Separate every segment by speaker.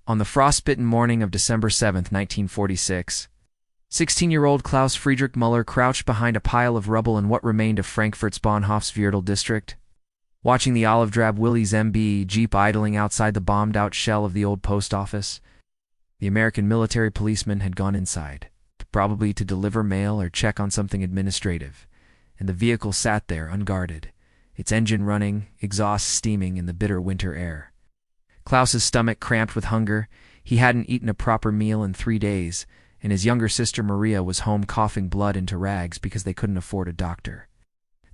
Speaker 1: On the frostbitten morning of December 7, 1946, 16-year-old Klaus Friedrich Müller crouched behind a pile of rubble in what remained of Frankfurt's Bahnhofsviertel district, watching the olive-drab Willys MB Jeep idling outside the bombed-out shell of the old post office. The American military policeman had gone inside, probably to deliver mail or check on something administrative, and the vehicle sat there unguarded, its engine running, exhaust steaming in the bitter winter air. Klaus's stomach cramped with hunger. He hadn't eaten a proper meal in 3 days, and his younger sister Maria was home coughing blood into rags because they couldn't afford a doctor.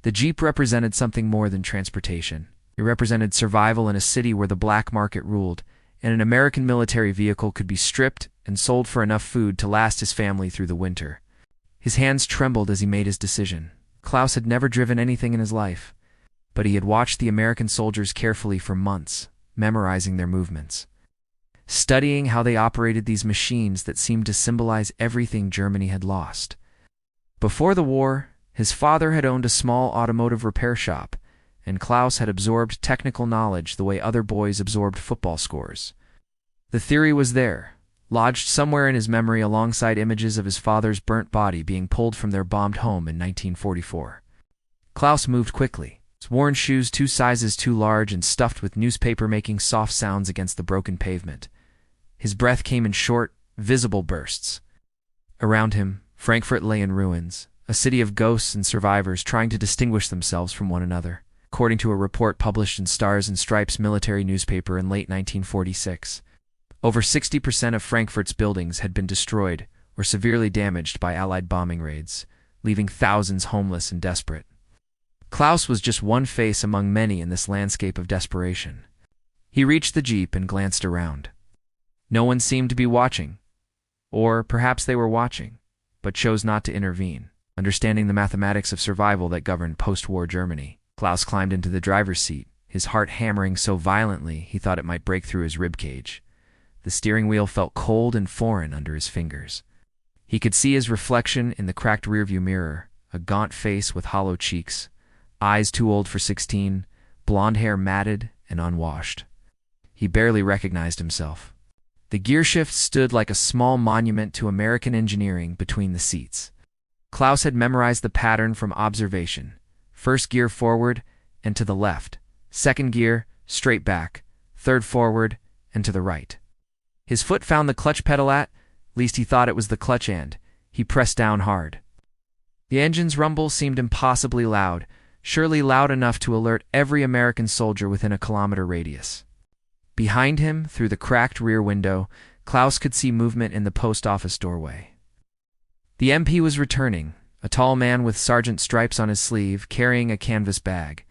Speaker 1: The Jeep represented something more than transportation. It represented survival in a city where the black market ruled, and an American military vehicle could be stripped and sold for enough food to last his family through the winter. His hands trembled as he made his decision. Klaus had never driven anything in his life, but he had watched the American soldiers carefully for months, memorizing their movements, studying how they operated these machines that seemed to symbolize everything Germany had lost. Before the war, his father had owned a small automotive repair shop, and Klaus had absorbed technical knowledge the way other boys absorbed football scores. The theory was there, lodged somewhere in his memory alongside images of his father's burnt body being pulled from their bombed home in 1944. Klaus moved quickly, his worn shoes 2 sizes too large and stuffed with newspaper making soft sounds against the broken pavement. His breath came in short, visible bursts. Around him, Frankfurt lay in ruins, a city of ghosts and survivors trying to distinguish themselves from one another, according to a report published in Stars and Stripes military newspaper in late 1946. Over 60% of Frankfurt's buildings had been destroyed or severely damaged by Allied bombing raids, leaving thousands homeless and desperate. Klaus was just one face among many in this landscape of desperation. He reached the Jeep and glanced around. No one seemed to be watching. Or perhaps they were watching, but chose not to intervene. Understanding the mathematics of survival that governed post-war Germany, Klaus climbed into the driver's seat, his heart hammering so violently he thought it might break through his ribcage. The steering wheel felt cold and foreign under his fingers. He could see his reflection in the cracked rearview mirror, a gaunt face with hollow cheeks, eyes too old for 16, blonde hair matted and unwashed. He barely recognized himself. The gearshift stood like a small monument to American engineering between the seats. Klaus had memorized the pattern from observation. First gear forward and to the left. Second gear, straight back. Third forward and to the right. His foot found the clutch pedal at least he thought it was the clutch end. He pressed down hard. The engine's rumble seemed impossibly loud, surely loud enough to alert every American soldier within a kilometer radius. Behind him, through the cracked rear window, Klaus could see movement in the post office doorway. The MP was returning, a tall man with sergeant stripes on his sleeve, carrying a canvas bag.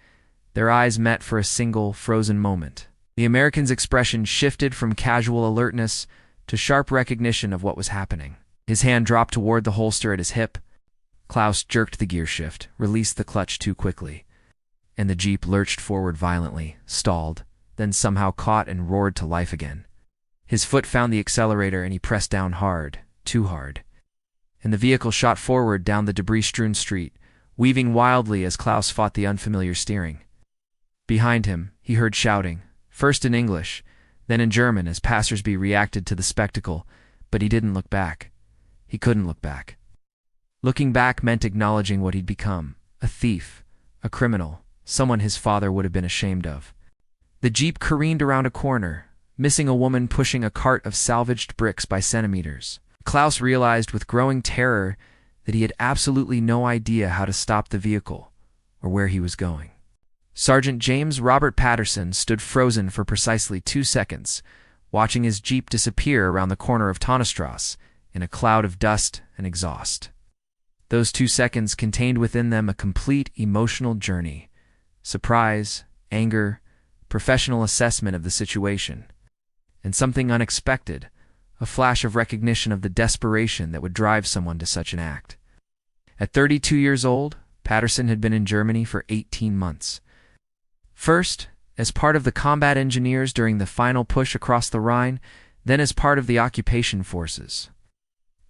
Speaker 1: Their eyes met for a single, frozen moment. The American's expression shifted from casual alertness to sharp recognition of what was happening. His hand dropped toward the holster at his hip. Klaus jerked the gear shift, released the clutch too quickly, and the Jeep lurched forward violently, stalled, then somehow caught and roared to life again. His foot found the accelerator and he pressed down hard, too hard, and the vehicle shot forward down the debris-strewn street, weaving wildly as Klaus fought the unfamiliar steering. Behind him, he heard shouting, first in English, then in German as passersby reacted to the spectacle, but he didn't look back. He couldn't look back. Looking back meant acknowledging what he'd become, a thief, a criminal, someone his father would have been ashamed of. The Jeep careened around a corner, missing a woman pushing a cart of salvaged bricks by centimeters. Klaus realized with growing terror that he had absolutely no idea how to stop the vehicle or where he was going. Sergeant James Robert Patterson stood frozen for precisely 2 seconds, watching his Jeep disappear around the corner of Tonnestrasse in a cloud of dust and exhaust. Those 2 seconds contained within them a complete emotional journey: surprise, anger, professional assessment of the situation, and something unexpected, a flash of recognition of the desperation that would drive someone to such an act. At 32 years old, Patterson had been in Germany for 18 months. First, as part of the combat engineers during the final push across the Rhine, then as part of the occupation forces.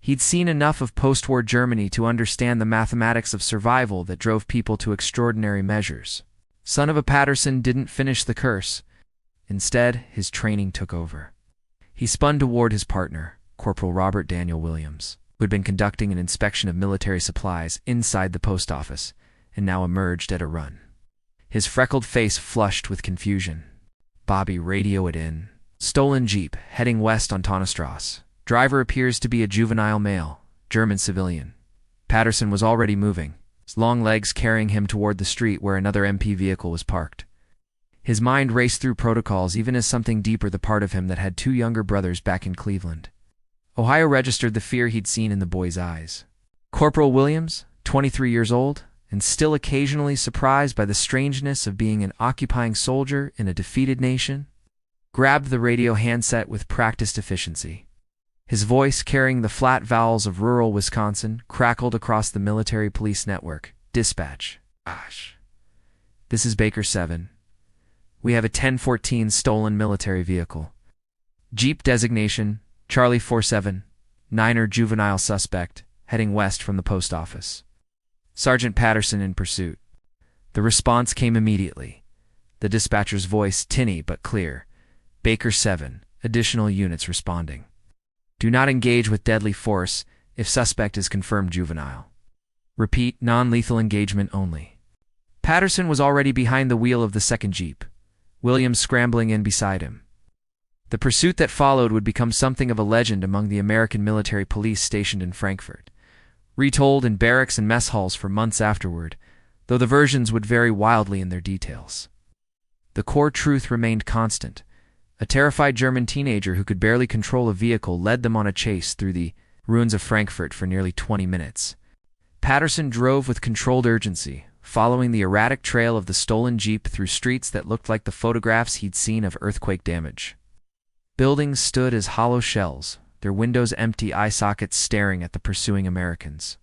Speaker 1: He'd seen enough of post-war Germany to understand the mathematics of survival that drove people to extraordinary measures. Son of a Patterson didn't finish the course. Instead, his training took over. He spun toward his partner, Corporal Robert Daniel Williams, who had been conducting an inspection of military supplies inside the post office and now emerged at a run. His freckled face flushed with confusion. "Bobby, radio it in. Stolen Jeep, heading west on Tonnestrasse. Driver appears to be a juvenile male, German civilian." Patterson was already moving, his long legs carrying him toward the street where another MP vehicle was parked. His mind raced through protocols even as something deeper the part of him that had two younger brothers back in Cleveland. Ohio registered the fear he'd seen in the boy's eyes. Corporal Williams, 23 years old, and still occasionally surprised by the strangeness of being an occupying soldier in a defeated nation, grabbed the radio handset with practiced efficiency. His voice, carrying the flat vowels of rural Wisconsin, crackled across the military police network. "Dispatch. Gosh. This is Baker 7. We have a 1014 stolen military vehicle. Jeep designation, Charlie 47, 9er juvenile suspect, heading west from the post office. Sergeant Patterson in pursuit." The response came immediately. The dispatcher's voice tinny but clear. "Baker 7, additional units responding. Do not engage with deadly force if suspect is confirmed juvenile. Repeat, non-lethal engagement only." Patterson was already behind the wheel of the second Jeep, Williams scrambling in beside him. The pursuit that followed would become something of a legend among the American military police stationed in Frankfurt, retold in barracks and mess halls for months afterward, though the versions would vary wildly in their details. The core truth remained constant. A terrified German teenager who could barely control a vehicle led them on a chase through the ruins of Frankfurt for nearly 20 minutes. Patterson drove with controlled urgency, following the erratic trail of the stolen Jeep through streets that looked like the photographs he'd seen of earthquake damage. Buildings stood as hollow shells, their windows empty eye sockets staring at the pursuing Americans.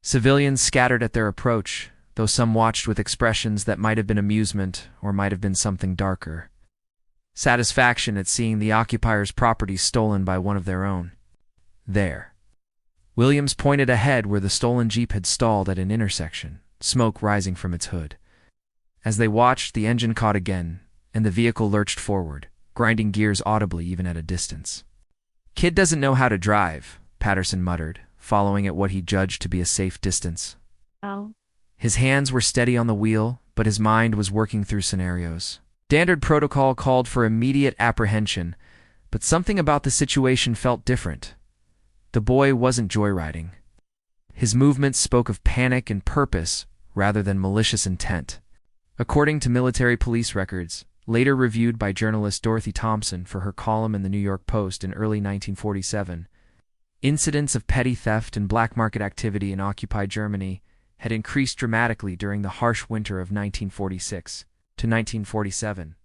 Speaker 1: Civilians scattered at their approach, though some watched with expressions that might have been amusement or might have been something darker. Satisfaction at seeing the occupiers' property stolen by one of their own. There. Williams pointed ahead where the stolen Jeep had stalled at an intersection, smoke rising from its hood. As they watched, the engine caught again, and the vehicle lurched forward, grinding gears audibly even at a distance. "Kid doesn't know how to drive," Patterson muttered, following at what he judged to be a safe distance.
Speaker 2: "Oh."
Speaker 1: His hands were steady on the wheel, but his mind was working through scenarios. Standard protocol called for immediate apprehension, but something about the situation felt different. The boy wasn't joyriding. His movements spoke of panic and purpose rather than malicious intent. According to military police records, later reviewed by journalist Dorothy Thompson for her column in the New York Post in early 1947, incidents of petty theft and black market activity in occupied Germany had increased dramatically during the harsh winter of 1946 to 1947,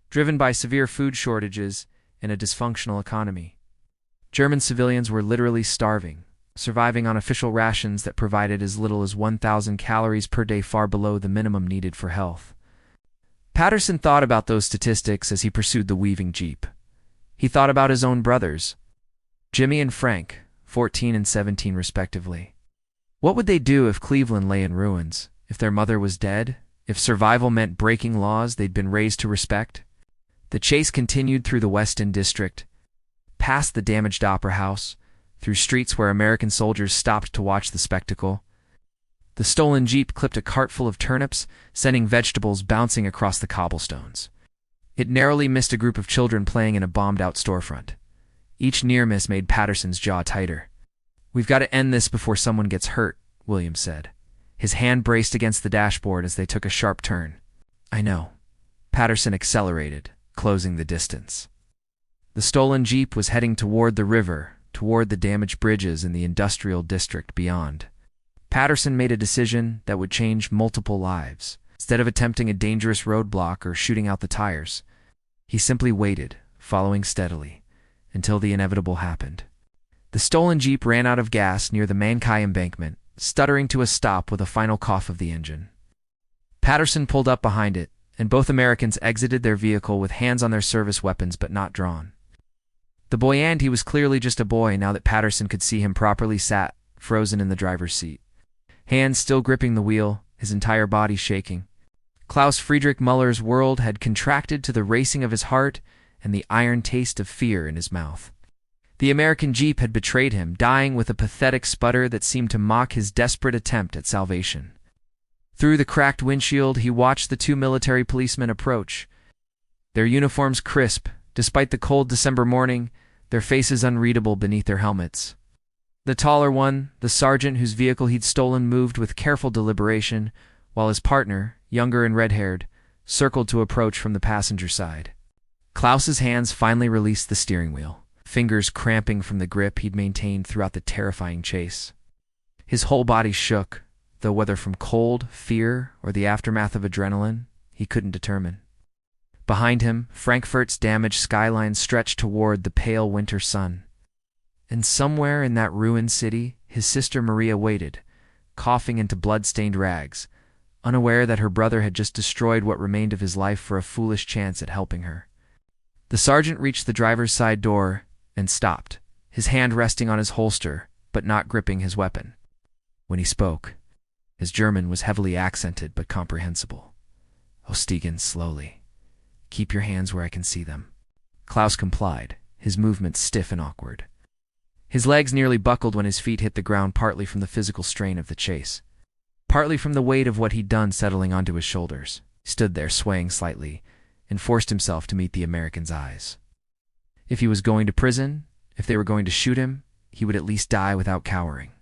Speaker 1: driven by severe food shortages and a dysfunctional economy. German civilians were literally starving, surviving on official rations that provided as little as 1,000 calories per day, far below the minimum needed for health. Patterson thought about those statistics as he pursued the weaving Jeep. He thought about his own brothers, Jimmy and Frank, 14 and 17 respectively. What would they do if Cleveland lay in ruins, if their mother was dead, if survival meant breaking laws they'd been raised to respect? The chase continued through the West End district, past the damaged opera house, through streets where American soldiers stopped to watch the spectacle. The stolen Jeep clipped a cart full of turnips, sending vegetables bouncing across the cobblestones. It narrowly missed a group of children playing in a bombed-out storefront. Each near miss made Patterson's jaw tighter. "We've got to end this before someone gets hurt," Williams said. His hand braced against the dashboard as they took a sharp turn. "I know." Patterson accelerated, closing the distance. The stolen Jeep was heading toward the river, toward the damaged bridges in the industrial district beyond. Patterson made a decision that would change multiple lives. Instead of attempting a dangerous roadblock or shooting out the tires, he simply waited, following steadily, until the inevitable happened. The stolen Jeep ran out of gas near the Mankai embankment, stuttering to a stop with a final cough of the engine. Patterson pulled up behind it, and both Americans exited their vehicle with hands on their service weapons but not drawn. The boy, and he was clearly just a boy now that Patterson could see him properly, sat, frozen in the driver's seat. Hands still gripping the wheel, his entire body shaking. Klaus Friedrich Muller's world had contracted to the racing of his heart, and the iron taste of fear in his mouth. The American Jeep had betrayed him, dying with a pathetic sputter that seemed to mock his desperate attempt at salvation. Through the cracked windshield, he watched the two military policemen approach. Their uniforms crisp, despite the cold December morning, their faces unreadable beneath their helmets. The taller one, the sergeant whose vehicle he'd stolen, moved with careful deliberation, while his partner, younger and red-haired, circled to approach from the passenger side. Klaus's hands finally released the steering wheel, fingers cramping from the grip he'd maintained throughout the terrifying chase. His whole body shook, though whether from cold, fear, or the aftermath of adrenaline, he couldn't determine. Behind him, Frankfurt's damaged skyline stretched toward the pale winter sun. And somewhere in that ruined city, his sister Maria waited, coughing into blood-stained rags, unaware that her brother had just destroyed what remained of his life for a foolish chance at helping her. The sergeant reached the driver's side door and stopped, his hand resting on his holster, but not gripping his weapon. When he spoke, his German was heavily accented but comprehensible. "Ostegen, slowly. Keep your hands where I can see them." Klaus complied, his movements stiff and awkward. His legs nearly buckled when his feet hit the ground, partly from the physical strain of the chase, partly from the weight of what he'd done settling onto his shoulders. He stood there, swaying slightly, and forced himself to meet the American's eyes. If he was going to prison, if they were going to shoot him, he would at least die without cowering.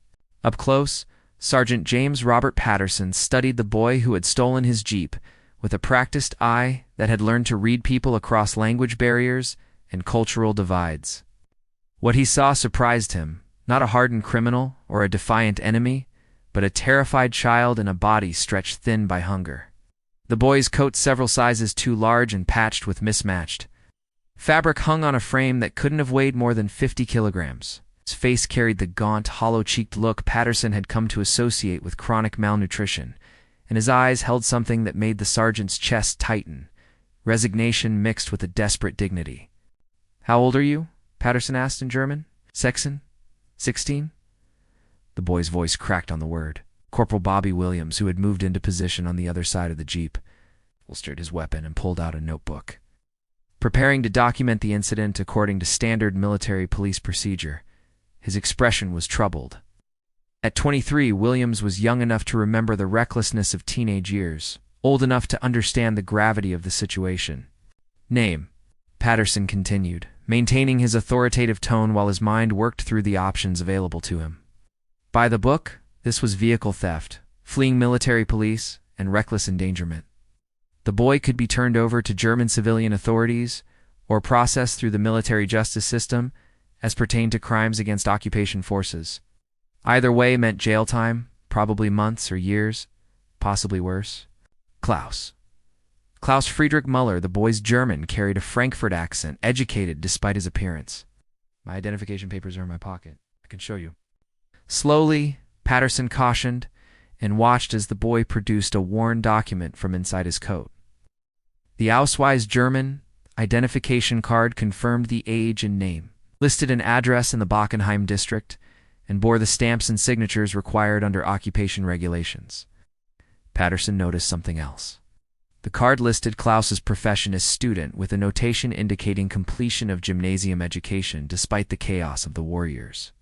Speaker 1: Up close, Sergeant James Robert Patterson studied the boy who had stolen his Jeep with a practiced eye that had learned to read people across language barriers and cultural divides. What he saw surprised him, not a hardened criminal or a defiant enemy, but a terrified child in a body stretched thin by hunger. The boy's coat, several sizes too large and patched with mismatched fabric, hung on a frame that couldn't have weighed more than 50 kilograms. His face carried the gaunt, hollow-cheeked look Patterson had come to associate with chronic malnutrition, and his eyes held something that made the sergeant's chest tighten, resignation mixed with a desperate dignity. "How old are you?" Patterson asked in German. "Sechzehn? 16? The boy's voice cracked on the word. Corporal Bobby Williams, who had moved into position on the other side of the Jeep, holstered his weapon and pulled out a notebook. Preparing to document the incident according to standard military police procedure, his expression was troubled. At 23, Williams was young enough to remember the recklessness of teenage years, old enough to understand the gravity of the situation. "Name," Patterson continued, maintaining his authoritative tone while his mind worked through the options available to him. By the book, this was vehicle theft, fleeing military police, and reckless endangerment. The boy could be turned over to German civilian authorities or processed through the military justice system as pertained to crimes against occupation forces. Either way meant jail time, probably months or years, possibly worse. Klaus Friedrich Muller, the boy's German, carried a Frankfurt accent, educated despite his appearance. "My identification papers are in my pocket. I can show you." Slowly, Patterson cautioned, and watched as the boy produced a worn document from inside his coat. The Ausweis German identification card confirmed the age and name, listed an address in the Bockenheim district, and bore the stamps and signatures required under occupation regulations. Patterson noticed something else. The card listed Klaus's profession as student, with a notation indicating completion of gymnasium education despite the chaos of the war years.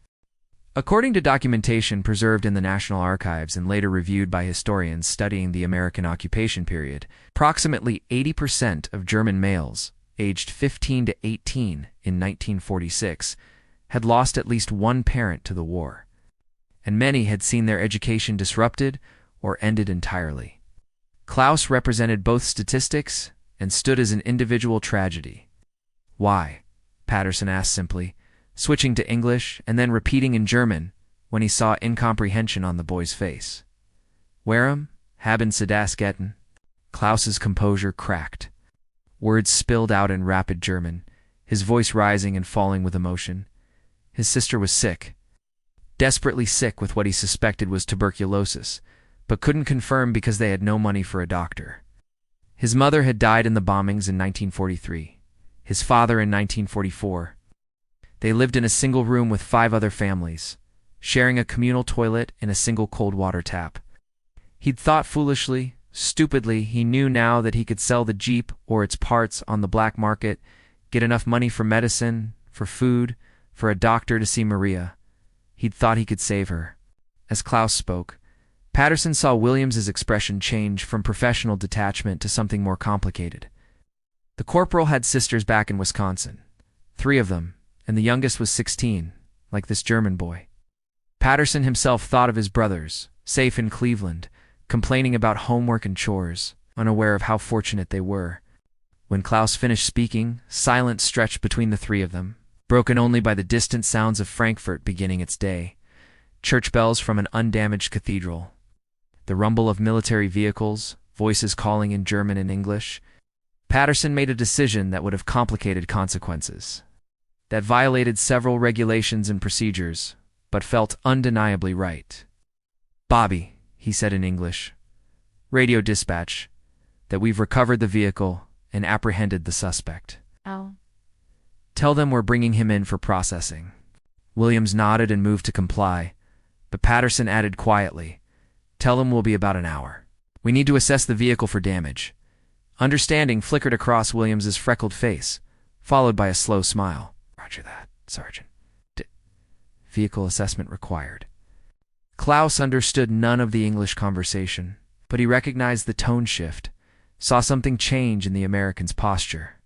Speaker 1: According to documentation preserved in the National Archives and later reviewed by historians studying the American occupation period, approximately 80% of German males, aged 15 to 18 in 1946, had lost at least one parent to the war, and many had seen their education disrupted or ended entirely. Klaus represented both statistics and stood as an individual tragedy. "Why?" Patterson asked simply, switching to English and then repeating in German when he saw incomprehension on the boy's face. "Warum haben Sie das getan?" Klaus's composure cracked. Words spilled out in rapid German, his voice rising and falling with emotion. His sister was sick, desperately sick with what he suspected was tuberculosis, but couldn't confirm because they had no money for a doctor. His mother had died in the bombings in 1943, his father in 1944. They lived in a single room with 5 other families, sharing a communal toilet and a single cold water tap. He'd thought stupidly, he knew now that he could sell the Jeep or its parts on the black market, get enough money for medicine, for food, for a doctor to see Maria. He'd thought he could save her. As Klaus spoke, Patterson saw Williams's expression change from professional detachment to something more complicated. The corporal had sisters back in Wisconsin, 3 of them, and the youngest was 16, like this German boy. Patterson himself thought of his brothers, safe in Cleveland, complaining about homework and chores, unaware of how fortunate they were. When Klaus finished speaking, silence stretched between the 3 of them, broken only by the distant sounds of Frankfurt beginning its day. Church bells from an undamaged cathedral, the rumble of military vehicles, voices calling in German and English. Patterson made a decision that would have complicated consequences, that violated several regulations and procedures, but felt undeniably right. "Bobby," he said in English, "radio dispatch, that we've recovered the vehicle and apprehended the suspect.
Speaker 2: Oh.
Speaker 1: Tell them we're bringing him in for processing." Williams nodded and moved to comply, but Patterson added quietly, "Tell them we'll be about an hour. We need to assess the vehicle for damage." Understanding flickered across Williams's freckled face, followed by a slow smile. "Roger that, Sergeant. Vehicle assessment required." Klaus understood none of the English conversation, but he recognized the tone shift, saw something change in the American's posture.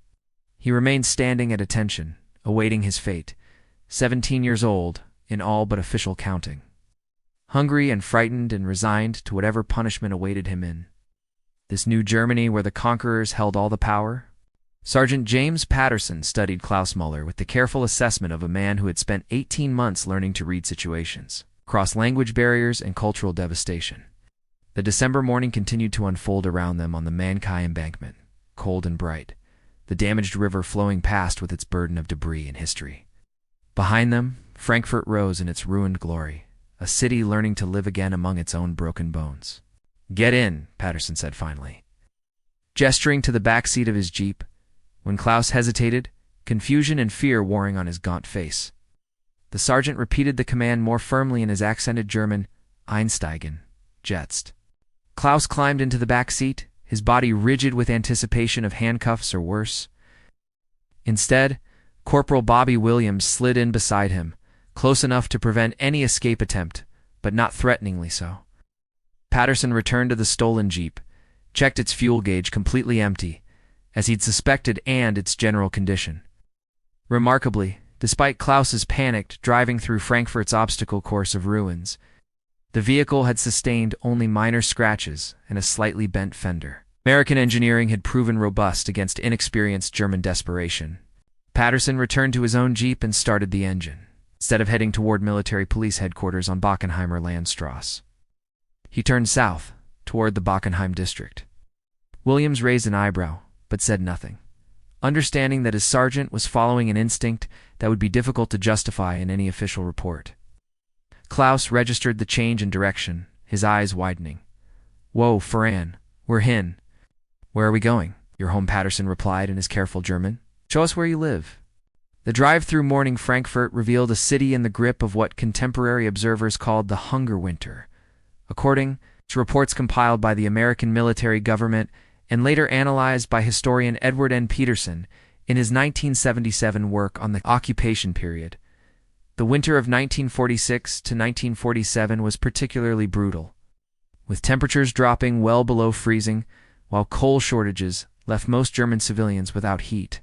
Speaker 1: He remained standing at attention, awaiting his fate, 17 years old, in all but official counting. Hungry and frightened and resigned to whatever punishment awaited him in this new Germany where the conquerors held all the power. Sergeant James Patterson studied Klaus Muller with the careful assessment of a man who had spent 18 months learning to read situations, cross language barriers and cultural devastation. The December morning continued to unfold around them on the Mankai embankment, cold and bright, the damaged river flowing past with its burden of debris and history. Behind them, Frankfurt rose in its ruined glory, a city learning to live again among its own broken bones. "Get in," Patterson said finally, gesturing to the back seat of his Jeep. When Klaus hesitated, confusion and fear warring on his gaunt face, the sergeant repeated the command more firmly in his accented German, "Einsteigen, jetzt." Klaus climbed into the back seat, his body rigid with anticipation of handcuffs or worse. Instead, Corporal Bobby Williams slid in beside him, close enough to prevent any escape attempt, but not threateningly so. Patterson returned to the stolen Jeep, checked its fuel gauge completely empty, as he'd suspected, and its general condition. Remarkably, despite Klaus's panicked driving through Frankfurt's obstacle course of ruins, the vehicle had sustained only minor scratches and a slightly bent fender. American engineering had proven robust against inexperienced German desperation. Patterson returned to his own Jeep and started the engine, instead of heading toward military police headquarters on Bockenheimer Landstrasse. He turned south, toward the Bockenheim district. Williams raised an eyebrow, but said nothing, understanding that his sergeant was following an instinct that would be difficult to justify in any official report. Klaus registered the change in direction, his eyes widening. "Whoa, Ferran, we're hin." "Where are we going?" "Your home," Patterson replied in his careful German. "Show us where you live." The drive through morning Frankfurt revealed a city in the grip of what contemporary observers called the hunger winter, according to reports compiled by the American military government and later analyzed by historian Edward N. Peterson in his 1977 work on the occupation period. The winter of 1946 to 1947 was particularly brutal, with temperatures dropping well below freezing, while coal shortages left most German civilians without heat.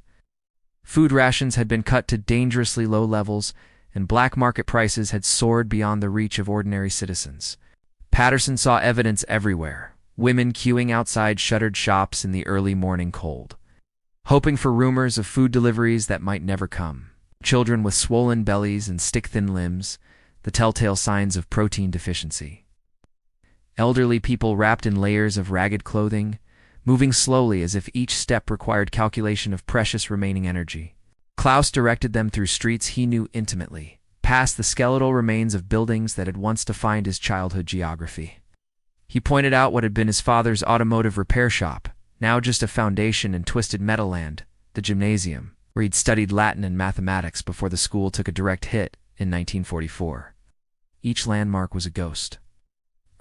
Speaker 1: Food rations had been cut to dangerously low levels, and black market prices had soared beyond the reach of ordinary citizens. Patterson saw evidence everywhere, women queuing outside shuttered shops in the early morning cold, hoping for rumors of food deliveries that might never come. Children with swollen bellies and stick-thin limbs, the telltale signs of protein deficiency. Elderly people wrapped in layers of ragged clothing, moving slowly as if each step required calculation of precious remaining energy. Klaus directed them through streets he knew intimately, past the skeletal remains of buildings that had once defined his childhood geography. He pointed out what had been his father's automotive repair shop, now just a foundation in twisted metal land, the gymnasium, where he'd studied Latin and mathematics before the school took a direct hit in 1944. Each landmark was a ghost,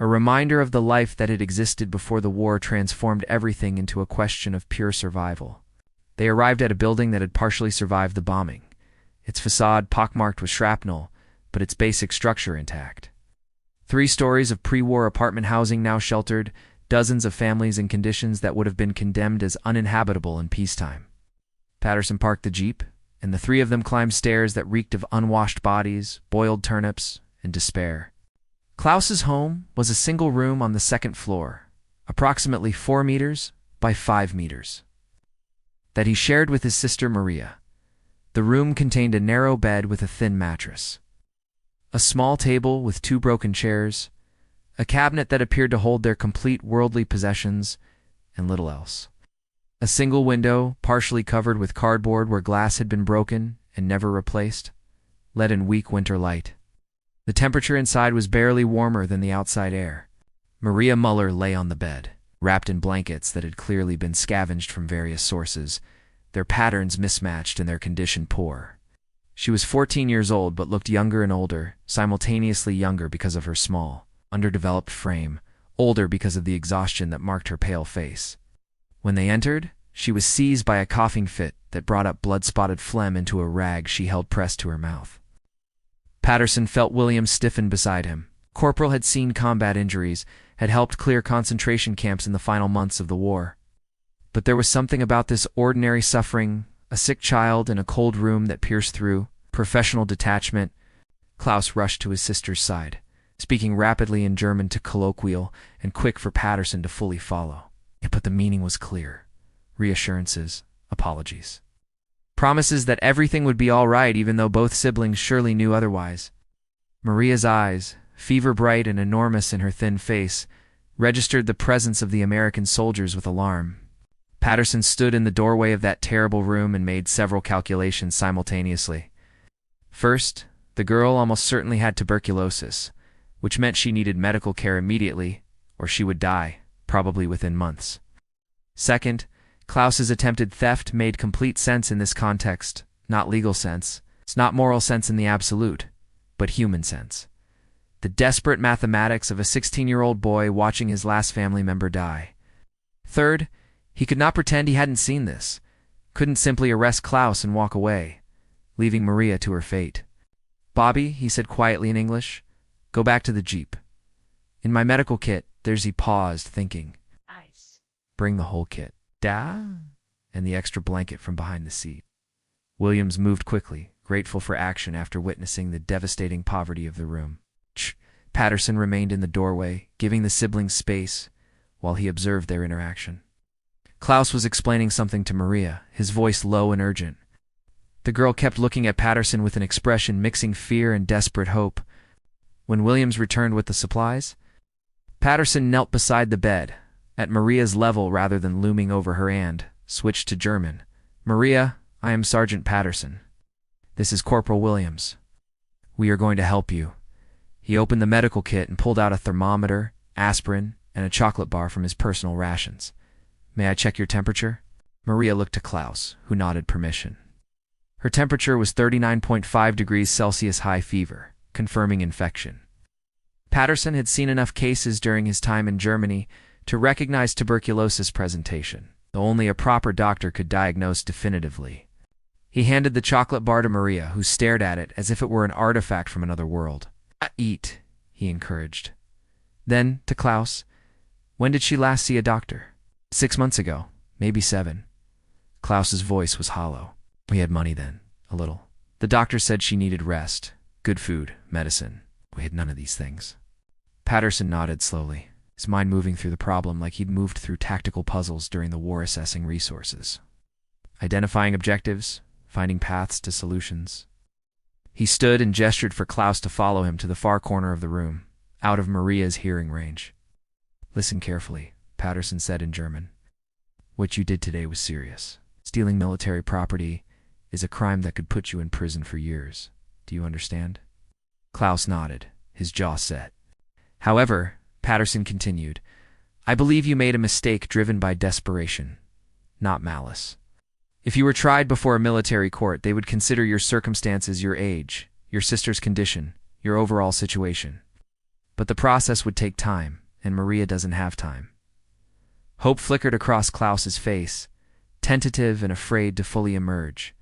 Speaker 1: a reminder of the life that had existed before the war transformed everything into a question of pure survival. They arrived at a building that had partially survived the bombing, its facade pockmarked with shrapnel, but its basic structure intact. 3 stories of pre-war apartment housing now sheltered dozens of families in conditions that would have been condemned as uninhabitable in peacetime. Patterson parked the Jeep, and the 3 of them climbed stairs that reeked of unwashed bodies, boiled turnips, and despair. Klaus's home was a single room on the 2nd floor, approximately 4 meters by 5 meters, that he shared with his sister Maria. The room contained a narrow bed with a thin mattress, a small table with 2 broken chairs, a cabinet that appeared to hold their complete worldly possessions, and little else. A single window, partially covered with cardboard where glass had been broken and never replaced, let in weak winter light. The temperature inside was barely warmer than the outside air. Maria Muller lay on the bed, wrapped in blankets that had clearly been scavenged from various sources, their patterns mismatched and their condition poor. She was 14 years old but looked younger and older, simultaneously younger because of her small, underdeveloped frame, older because of the exhaustion that marked her pale face. When they entered, she was seized by a coughing fit that brought up blood-spotted phlegm into a rag she held pressed to her mouth. Patterson felt Williams stiffen beside him. Corporal had seen combat injuries, had helped clear concentration camps in the final months of the war. But there was something about this ordinary suffering, a sick child in a cold room that pierced through, professional detachment. Klaus rushed to his sister's side, speaking rapidly in German to colloquial and quick for Patterson to fully follow. But the meaning was clear. Reassurances, apologies. Promises that everything would be all right even though both siblings surely knew otherwise. Maria's eyes, fever-bright and enormous in her thin face, registered the presence of the American soldiers with alarm. Patterson stood in the doorway of that terrible room and made several calculations simultaneously. First, the girl almost certainly had tuberculosis, which meant she needed medical care immediately, or she would die, probably within months. Second, Klaus's attempted theft made complete sense in this context, not legal sense. It's not moral sense in the absolute, but human sense. The desperate mathematics of a 16-year-old boy watching his last family member die. Third, he could not pretend he hadn't seen this, couldn't simply arrest Klaus and walk away, leaving Maria to her fate. "Bobby," he said quietly in English, "go back to the Jeep. In my medical kit, there's..." He paused, thinking. "Ice. Bring the whole kit. Da?" And the extra blanket from behind the seat. Williams moved quickly, grateful for action after witnessing the devastating poverty of the room. Patterson remained in the doorway, giving the siblings space, while he observed their interaction. Klaus was explaining something to Maria, his voice low and urgent. The girl kept looking at Patterson with an expression mixing fear and desperate hope. When Williams returned with the supplies, Patterson knelt beside the bed, at Maria's level rather than looming over her, and switched to German. "Maria, I am Sergeant Patterson. This is Corporal Williams. We are going to help you." He opened the medical kit and pulled out a thermometer, aspirin, and a chocolate bar from his personal rations. "May I check your temperature?" Maria looked to Klaus, who nodded permission. Her temperature was 39.5 degrees Celsius high fever, confirming infection. Patterson had seen enough cases during his time in Germany to recognize tuberculosis presentation, though only a proper doctor could diagnose definitively. He handed the chocolate bar to Maria, who stared at it as if it were an artifact from another world. "Eat," he encouraged. Then, to Klaus, "When did she last see a doctor?" 6 months ago, maybe 7. Klaus's voice was hollow. "We had money then, a little. The doctor said she needed rest, good food, medicine. We had none of these things." Patterson nodded slowly, his mind moving through the problem like he'd moved through tactical puzzles during the war, assessing resources, identifying objectives, finding paths to solutions. He stood and gestured for Klaus to follow him to the far corner of the room, out of Maria's hearing range. "Listen carefully," Patterson said in German. "What you did today was serious. Stealing military property is a crime that could put you in prison for years. Do you understand?" Klaus nodded, his jaw set. "However," Patterson continued, "I believe you made a mistake driven by desperation, not malice. If you were tried before a military court, they would consider your circumstances, your age, your sister's condition, your overall situation. But the process would take time, and Maria doesn't have time." Hope flickered across Klaus's face, tentative and afraid to fully emerge.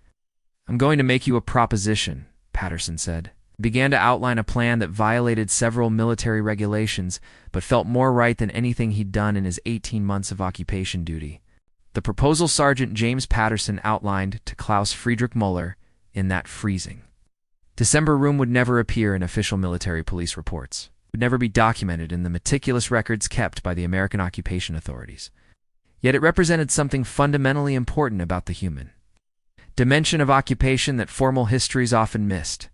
Speaker 1: "I'm going to make you a proposition," Patterson said. He began to outline a plan that violated several military regulations, but felt more right than anything he'd done in his 18 months of occupation duty. The proposal Sergeant James Patterson outlined to Klaus Friedrich Muller in that freezing December room would never appear in official military police reports, would never be documented in the meticulous records kept by the American occupation authorities. Yet it represented something fundamentally important about the human dimension of occupation that formal histories often missed.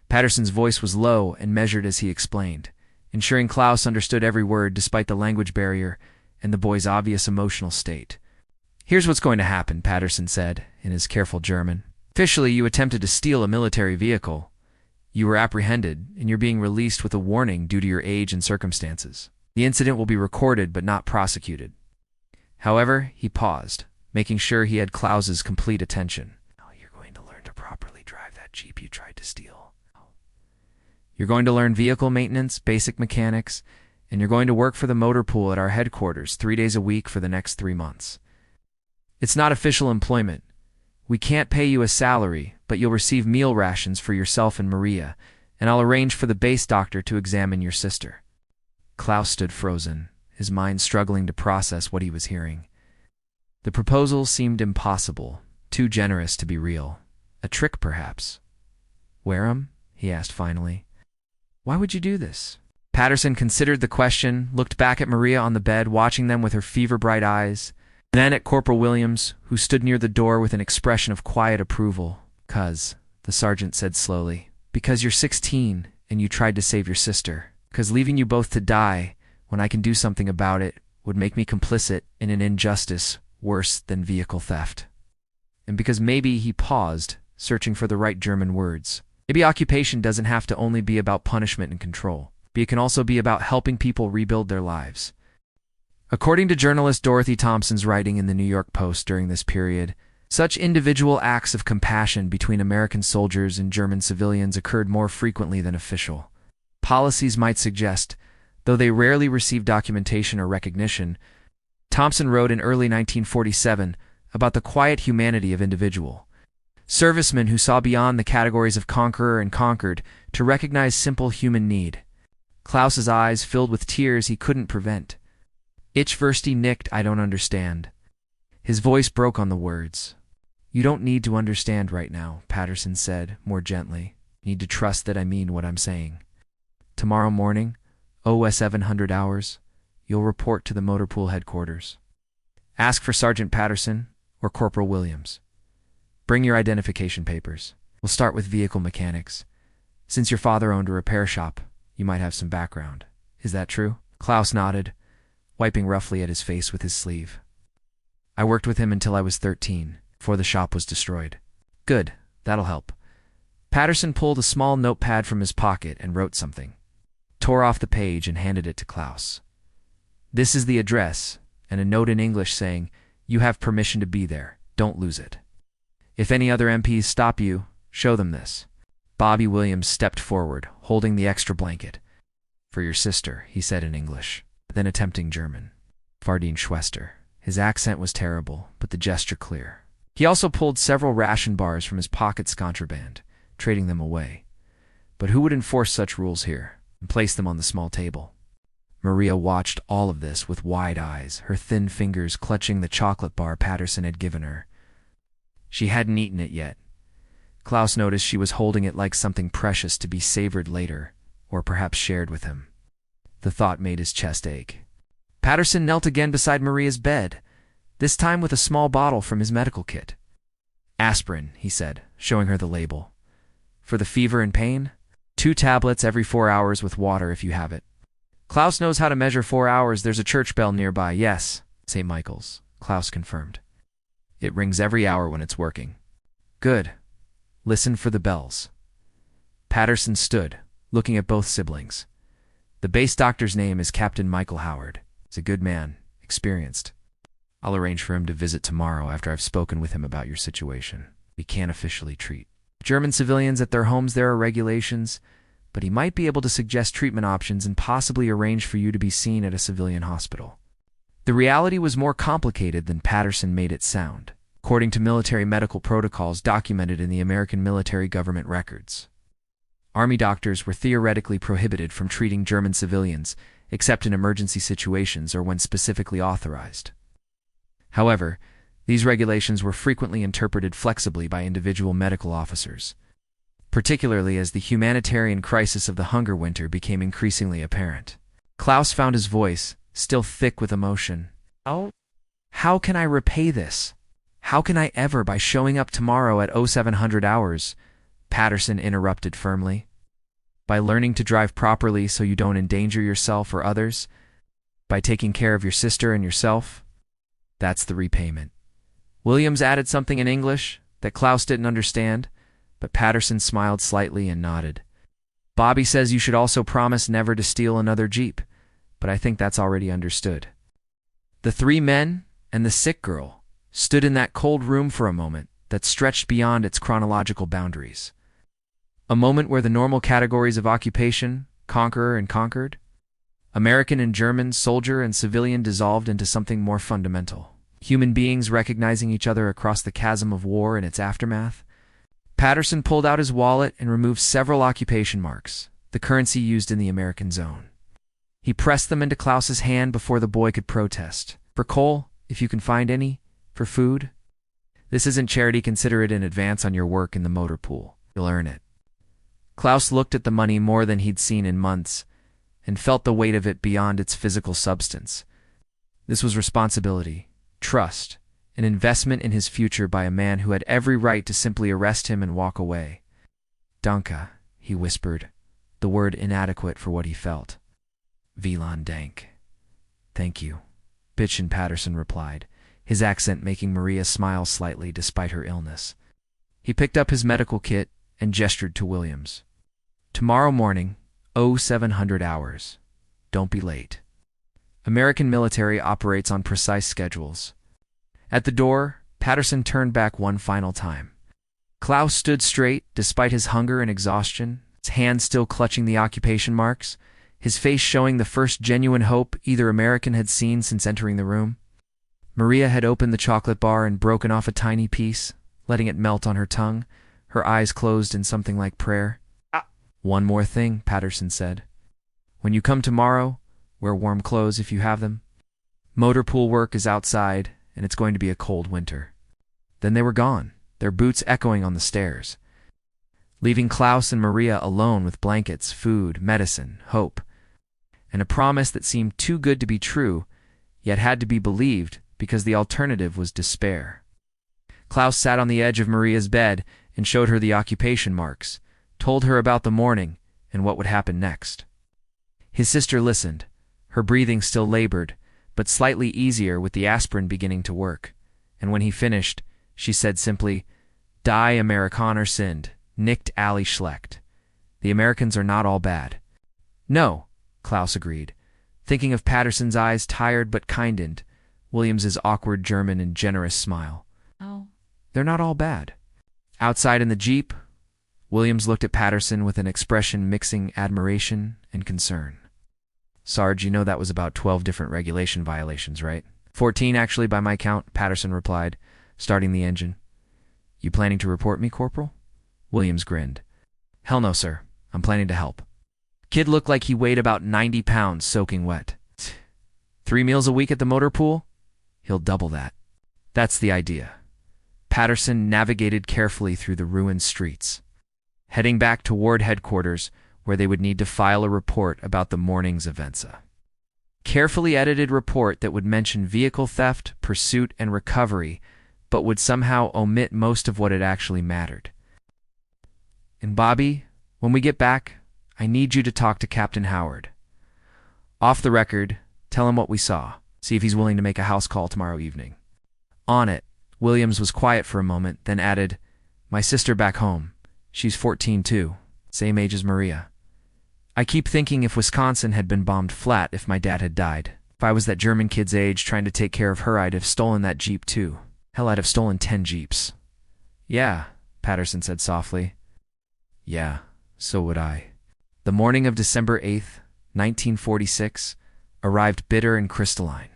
Speaker 1: Patterson's voice was low and measured as he explained, ensuring Klaus understood every word despite the language barrier and the boy's obvious emotional state. "Here's what's going to happen," Patterson said in his careful German. "Officially, you attempted to steal a military vehicle. You were apprehended, and you're being released with a warning due to your age and circumstances. The incident will be recorded but not prosecuted." However, he paused, making sure he had Klaus's complete attention. "You're going to learn to properly drive that Jeep you tried to steal. You're going to learn vehicle maintenance, basic mechanics, and you're going to work for the motor pool at our headquarters 3 days a week for the next 3 months. It's not official employment. We can't pay you a salary, but you'll receive meal rations for yourself and Maria, and I'll arrange for the base doctor to examine your sister." Klaus stood frozen, his mind struggling to process what he was hearing. The proposal seemed impossible, too generous to be real. A trick, perhaps. "Wareham?" he asked finally. "Why would you do this?" Patterson considered the question, looked back at Maria on the bed, watching them with her fever-bright eyes, then at Corporal Williams, who stood near the door with an expression of quiet approval. "'Cause," the sergeant said slowly, "because you're 16 and you tried to save your sister. 'Cause leaving you both to die, when I can do something about it, would make me complicit in an injustice worse than vehicle theft. And because maybe," he paused, searching for the right German words, "maybe occupation doesn't have to only be about punishment and control, but it can also be about helping people rebuild their lives." According to journalist Dorothy Thompson's writing in the New York Post during this period, such individual acts of compassion between American soldiers and German civilians occurred more frequently than official policies might suggest, though they rarely received documentation or recognition. Thompson wrote in early 1947 about the quiet humanity of individual servicemen who saw beyond the categories of conqueror and conquered to recognize simple human need. Klaus's eyes filled with tears he couldn't prevent. "Ich verstehe nicht, I don't understand." His voice broke on the words. "You don't need to understand right now," Patterson said, more gently. "You need to trust that I mean what I'm saying. Tomorrow morning, 0700 hours, you'll report to the motor pool headquarters. Ask for Sergeant Patterson or Corporal Williams. Bring your identification papers. We'll start with vehicle mechanics. Since your father owned a repair shop, you might have some background. Is that true?" Klaus nodded, wiping roughly at his face with his sleeve. "I worked with him until I was 13, before the shop was destroyed." "Good, that'll help." Patterson pulled a small notepad from his pocket and wrote something, tore off the page and handed it to Klaus. "This is the address, and a note in English saying, 'You have permission to be there. Don't lose it. If any other MPs stop you, show them this.'" Bobby Williams stepped forward, holding the extra blanket. "For your sister," he said in English, then attempting German. "Fardine Schwester." His accent was terrible, but the gesture clear. He also pulled several ration bars from his pocket's contraband, trading them away. But who would enforce such rules here and place them on the small table? Maria watched all of this with wide eyes, her thin fingers clutching the chocolate bar Patterson had given her. She hadn't eaten it yet. Klaus noticed she was holding it like something precious to be savored later, or perhaps shared with him. The thought made his chest ache. Patterson knelt again beside Maria's bed, this time with a small bottle from his medical kit. "Aspirin," he said, showing her the label. "For the fever and pain? 2 tablets every 4 hours with water if you have it." "Klaus knows how to measure 4 hours. There's a church bell nearby." "Yes, St. Michael's," Klaus confirmed. "It rings every hour when it's working." "Good. Listen for the bells." Patterson stood, looking at both siblings. "The base doctor's name is Captain Michael Howard. He's a good man, experienced. I'll arrange for him to visit tomorrow after I've spoken with him about your situation. We can't officially treat German civilians at their homes. There are regulations, but he might be able to suggest treatment options and possibly arrange for you to be seen at a civilian hospital." The reality was more complicated than Patterson made it sound. according to military medical protocols documented in the American military government records. Army doctors were theoretically prohibited from treating German civilians, except in emergency situations or when specifically authorized. However, these regulations were frequently interpreted flexibly by individual medical officers, particularly as the humanitarian crisis of the hunger winter became increasingly apparent. Klaus found his voice, still thick with emotion. How can I repay this? How can I ever by showing up tomorrow at 0700 hours? Patterson interrupted firmly. By learning to drive properly so you don't endanger yourself or others? By taking care of your sister and yourself? That's the repayment. Williams added something in English that Klaus didn't understand, but Patterson smiled slightly and nodded. Bobby says you should also promise never to steal another Jeep, but I think that's already understood. The three men and the sick girl stood in that cold room for a moment that stretched beyond its chronological boundaries. A moment where the normal categories of occupation, conqueror and conquered, American and German, soldier and civilian dissolved into something more fundamental. Human beings recognizing each other across the chasm of war and its aftermath. Patterson pulled out his wallet and removed several occupation marks, the currency used in the American zone. He pressed them into Klaus's hand before the boy could protest. For coal, if you can find any. For food. This isn't charity, consider it in advance on your work in the motor pool. You'll earn it. Klaus looked at the money more than he'd seen in months, and felt the weight of it beyond its physical substance. This was responsibility, trust, an investment in his future by a man who had every right to simply arrest him and walk away. Danke, he whispered, the word inadequate for what he felt. Vielen Dank. Thank you, Bitchin Patterson replied, his accent making Maria smile slightly despite her illness. He picked up his medical kit and gestured to Williams. Tomorrow morning, 0700 hours. Don't be late. American military operates on precise schedules. At the door, Patterson turned back one final time. Klaus stood straight despite his hunger and exhaustion, his hands still clutching the occupation marks, his face showing the first genuine hope either American had seen since entering the room. Maria had opened the chocolate bar and broken off a tiny piece, letting it melt on her tongue, her eyes closed in something like prayer. One more thing, Patterson said. When you come tomorrow, wear warm clothes if you have them. Motor pool work is outside, and it's going to be a cold winter. Then they were gone, their boots echoing on the stairs, leaving Klaus and Maria alone with blankets, food, medicine, hope, and a promise that seemed too good to be true, yet had to be believed because the alternative was despair. Klaus sat on the edge of Maria's bed and showed her the occupation marks, told her about the morning and what would happen next. His sister listened, her breathing still labored, but slightly easier with the aspirin beginning to work, and when he finished, she said simply, Die Amerikaner sind, nicht alle schlecht. The Americans are not all bad. No, Klaus agreed, thinking of Patterson's eyes, tired but kindened, Williams's awkward German and generous smile.
Speaker 2: Oh.
Speaker 1: They're not all bad. Outside in the Jeep, Williams looked at Patterson with an expression mixing admiration and concern. Sarge, you know that was about 12 different regulation violations, right? 14, actually, by my count, Patterson replied, starting the engine. You planning to report me, Corporal? Williams grinned. Hell no, sir. I'm planning to help. Kid looked like he weighed about 90 pounds soaking wet. 3 meals a week at the motor pool? He'll double that. That's the idea. Patterson navigated carefully through the ruined streets, heading back to Ward headquarters where they would need to file a report about the morning's events. A carefully edited report that would mention vehicle theft, pursuit, and recovery, but would somehow omit most of what had actually mattered. And Bobby, when we get back, I need you to talk to Captain Howard. Off the record, tell him what we saw. See if he's willing to make a house call tomorrow evening. On it, Williams was quiet for a moment, then added, My sister back home. She's 14 too, same age as Maria. I keep thinking if Wisconsin had been bombed flat if my dad had died. If I was that German kid's age trying to take care of her, I'd have stolen that Jeep too. Hell, I'd have stolen 10 Jeeps. Yeah, Patterson said softly. Yeah, so would I. The morning of December 8th, 1946, arrived bitter and crystalline.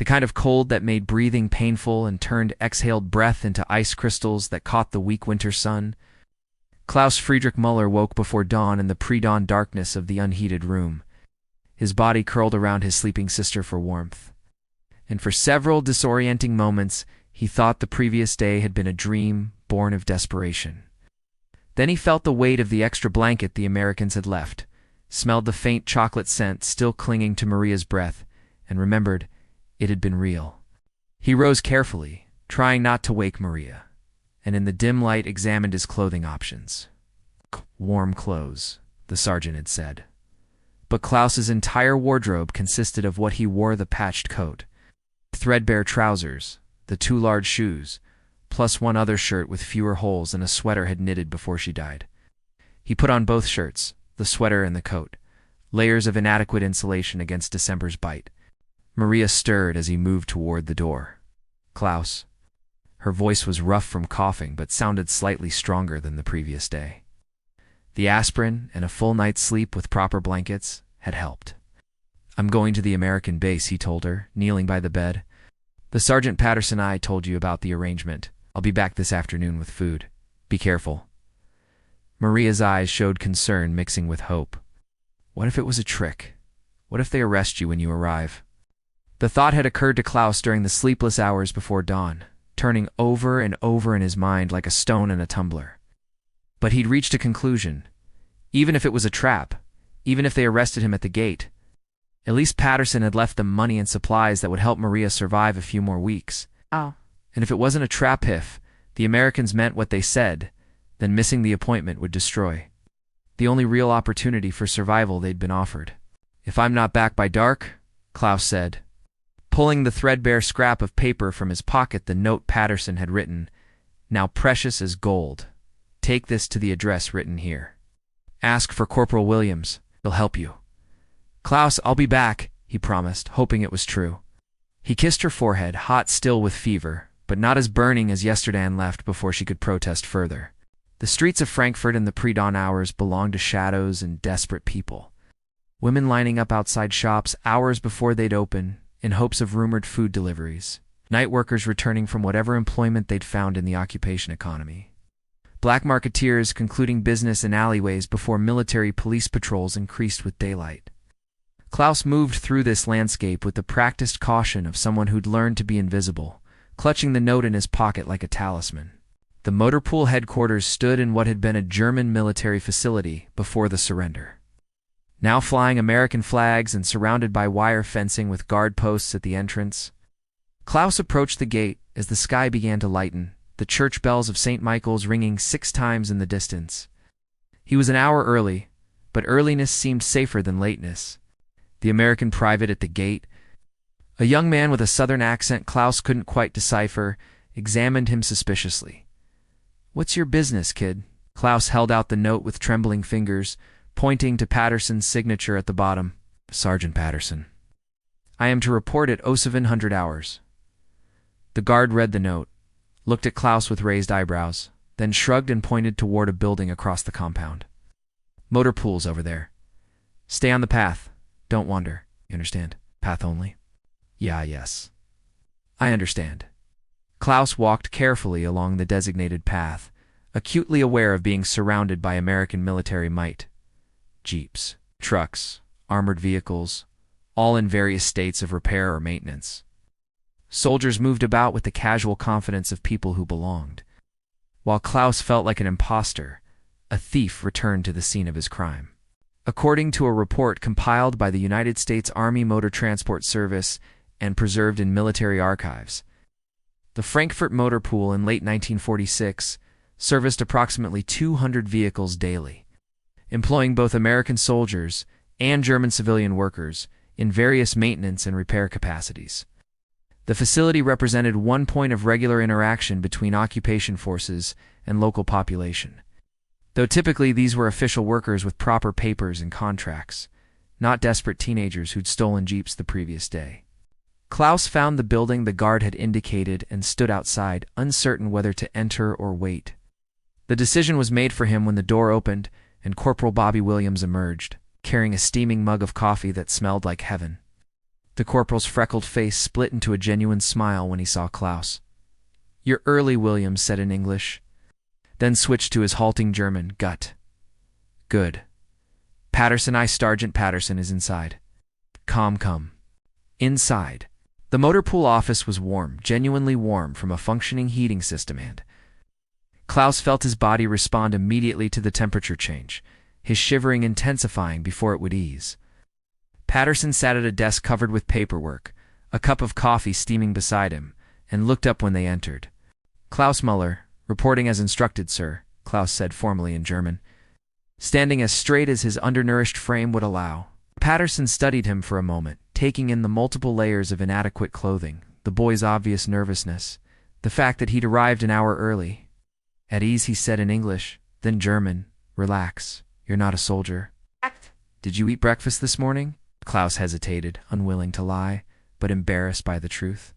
Speaker 1: the kind of cold that made breathing painful and turned exhaled breath into ice crystals that caught the weak winter sun. Klaus Friedrich Muller woke before dawn in the pre-dawn darkness of the unheated room, his body curled around his sleeping sister for warmth. And for several disorienting moments, he thought the previous day had been a dream born of desperation. Then he felt the weight of the extra blanket the Americans had left, smelled the faint chocolate scent still clinging to Maria's breath, and remembered it had been real. He rose carefully, trying not to wake Maria, and in the dim light examined his clothing options. Warm clothes, the sergeant had said. But Klaus's entire wardrobe consisted of what he wore: the patched coat, threadbare trousers, the 2 large shoes, plus one other shirt with fewer holes and a sweater had knitted before she died. He put on both shirts, the sweater and the coat, layers of inadequate insulation against December's bite. Maria stirred as he moved toward the door. "Klaus." Her voice was rough from coughing but sounded slightly stronger than the previous day. The aspirin and a full night's sleep with proper blankets had helped. "I'm going to the American base," he told her, kneeling by the bed. "The Sergeant Patterson I told you about the arrangement. I'll be back this afternoon with food. Be careful." Maria's eyes showed concern mixing with hope. What if it was a trick? What if they arrest you when you arrive? The thought had occurred to Klaus during the sleepless hours before dawn, turning over and over in his mind like a stone in a tumbler. But he'd reached a conclusion. Even if it was a trap, even if they arrested him at the gate, at least Patterson had left them money and supplies that would help Maria survive a few more weeks.
Speaker 2: Oh.
Speaker 1: And if it wasn't a trap, if the Americans meant what they said, then missing the appointment would destroy the only real opportunity for survival they'd been offered. "If I'm not back by dark," Klaus said, pulling the threadbare scrap of paper from his pocket, the note Patterson had written, "Now precious as gold. Take this to the address written here. Ask for Corporal Williams. He'll help you." "Klaus, I'll be back," he promised, hoping it was true. He kissed her forehead, hot still with fever, but not as burning as yesterday, and left before she could protest further. The streets of Frankfurt in the pre-dawn hours belonged to shadows and desperate people. Women lining up outside shops hours before they'd open in hopes of rumored food deliveries. Night workers returning from whatever employment they'd found in the occupation economy. Black marketeers concluding business in alleyways before military police patrols increased with daylight. Klaus moved through this landscape with the practiced caution of someone who'd learned to be invisible, clutching the note in his pocket like a talisman. The motor pool headquarters stood in what had been a German military facility before the surrender. Now flying American flags and surrounded by wire fencing with guard posts at the entrance. Klaus approached the gate as the sky began to lighten, the church bells of St. Michael's ringing 6 times in the distance. He was an hour early, but earliness seemed safer than lateness. The American private at the gate, a young man with a southern accent Klaus couldn't quite decipher, examined him suspiciously. "What's your business, kid?" Klaus held out the note with trembling fingers, pointing to Patterson's signature at the bottom. "Sergeant Patterson. I am to report at 0700 hours." The guard read the note, looked at Klaus with raised eyebrows, then shrugged and pointed toward a building across the compound. "Motor pool's over there. Stay on the path. Don't wander. You understand? Path only." Yes. "I understand." Klaus walked carefully along the designated path, acutely aware of being surrounded by American military might. Jeeps, trucks, armored vehicles, all in various states of repair or maintenance. Soldiers moved about with the casual confidence of people who belonged. While Klaus felt like an imposter, a thief returned to the scene of his crime. According to a report compiled by the United States Army Motor Transport Service and preserved in military archives, the Frankfurt motor pool in late 1946 serviced approximately 200 vehicles daily, employing both American soldiers and German civilian workers in various maintenance and repair capacities. The facility represented one point of regular interaction between occupation forces and local population, though typically these were official workers with proper papers and contracts, not desperate teenagers who'd stolen Jeeps the previous day. Klaus found the building the guard had indicated and stood outside, uncertain whether to enter or wait. The decision was made for him when the door opened and Corporal Bobby Williams emerged, carrying a steaming mug of coffee that smelled like heaven. The corporal's freckled face split into a genuine smile when he saw Klaus. "You're early," Williams said in English, then switched to his halting German. "Gut. Good. Patterson, Sergeant Patterson is inside." Come. Inside. The motor pool office was warm, genuinely warm from a functioning heating system, and Klaus felt his body respond immediately to the temperature change, his shivering intensifying before it would ease. Patterson sat at a desk covered with paperwork, a cup of coffee steaming beside him, and looked up when they entered. "Klaus Muller, reporting as instructed, sir," Klaus said formally in German, standing as straight as his undernourished frame would allow. Patterson studied him for a moment, taking in the multiple layers of inadequate clothing, the boy's obvious nervousness, the fact that he'd arrived an hour early. At ease, he said in English, then German, "Relax, you're not a soldier." "Did you eat breakfast this morning?" Klaus hesitated, unwilling to lie, but embarrassed by the truth.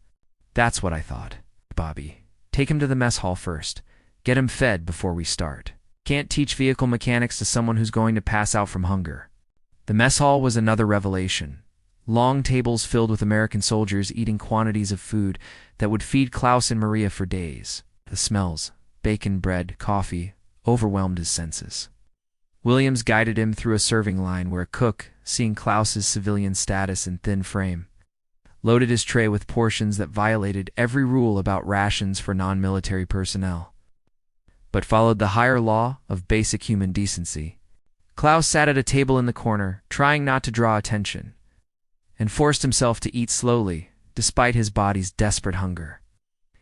Speaker 1: "That's what I thought. Bobby, take him to the mess hall first. Get him fed before we start. Can't teach vehicle mechanics to someone who's going to pass out from hunger." The mess hall was another revelation. Long tables filled with American soldiers eating quantities of food that would feed Klaus and Maria for days. The smells, bacon, bread, coffee, overwhelmed his senses. Williams guided him through a serving line where a cook, seeing Klaus's civilian status and thin frame, loaded his tray with portions that violated every rule about rations for non-military personnel, but followed the higher law of basic human decency. Klaus sat at a table in the corner, trying not to draw attention, and forced himself to eat slowly, despite his body's desperate hunger.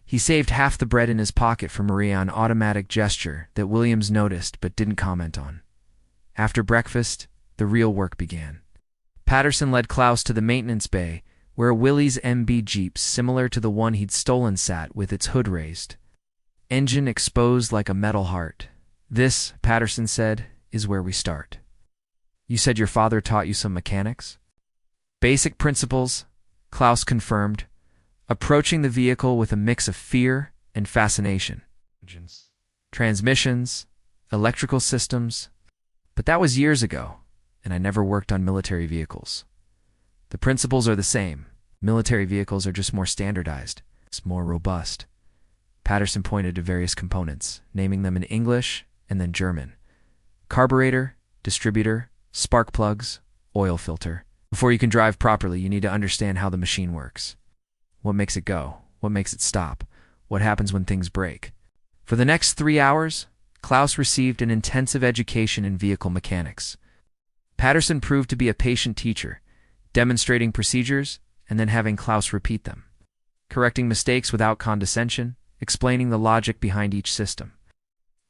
Speaker 1: He saved half the bread in his pocket for Maria, an automatic gesture that Williams noticed but didn't comment on. After breakfast, the real work began. Patterson led Klaus to the maintenance bay, where a Willys MB Jeep similar to the one he'd stolen sat with its hood raised, engine exposed like a metal heart. "This," Patterson said, "is where we start." "You said your father taught you some mechanics?" "Basic principles," Klaus confirmed, approaching the vehicle with a mix of fear and fascination. "Transmissions, electrical systems, but that was years ago, and I never worked on military vehicles. The principles are the same. Military vehicles are just more standardized. It's more robust." Patterson pointed to various components, naming them in English and then German. Carburetor, distributor, spark plugs, oil filter. Before you can drive properly, you need to understand how the machine works. What makes it go? What makes it stop? What happens when things break? For the next 3 hours, Klaus received an intensive education in vehicle mechanics. Patterson proved to be a patient teacher, demonstrating procedures and then having Klaus repeat them, correcting mistakes without condescension, explaining the logic behind each system.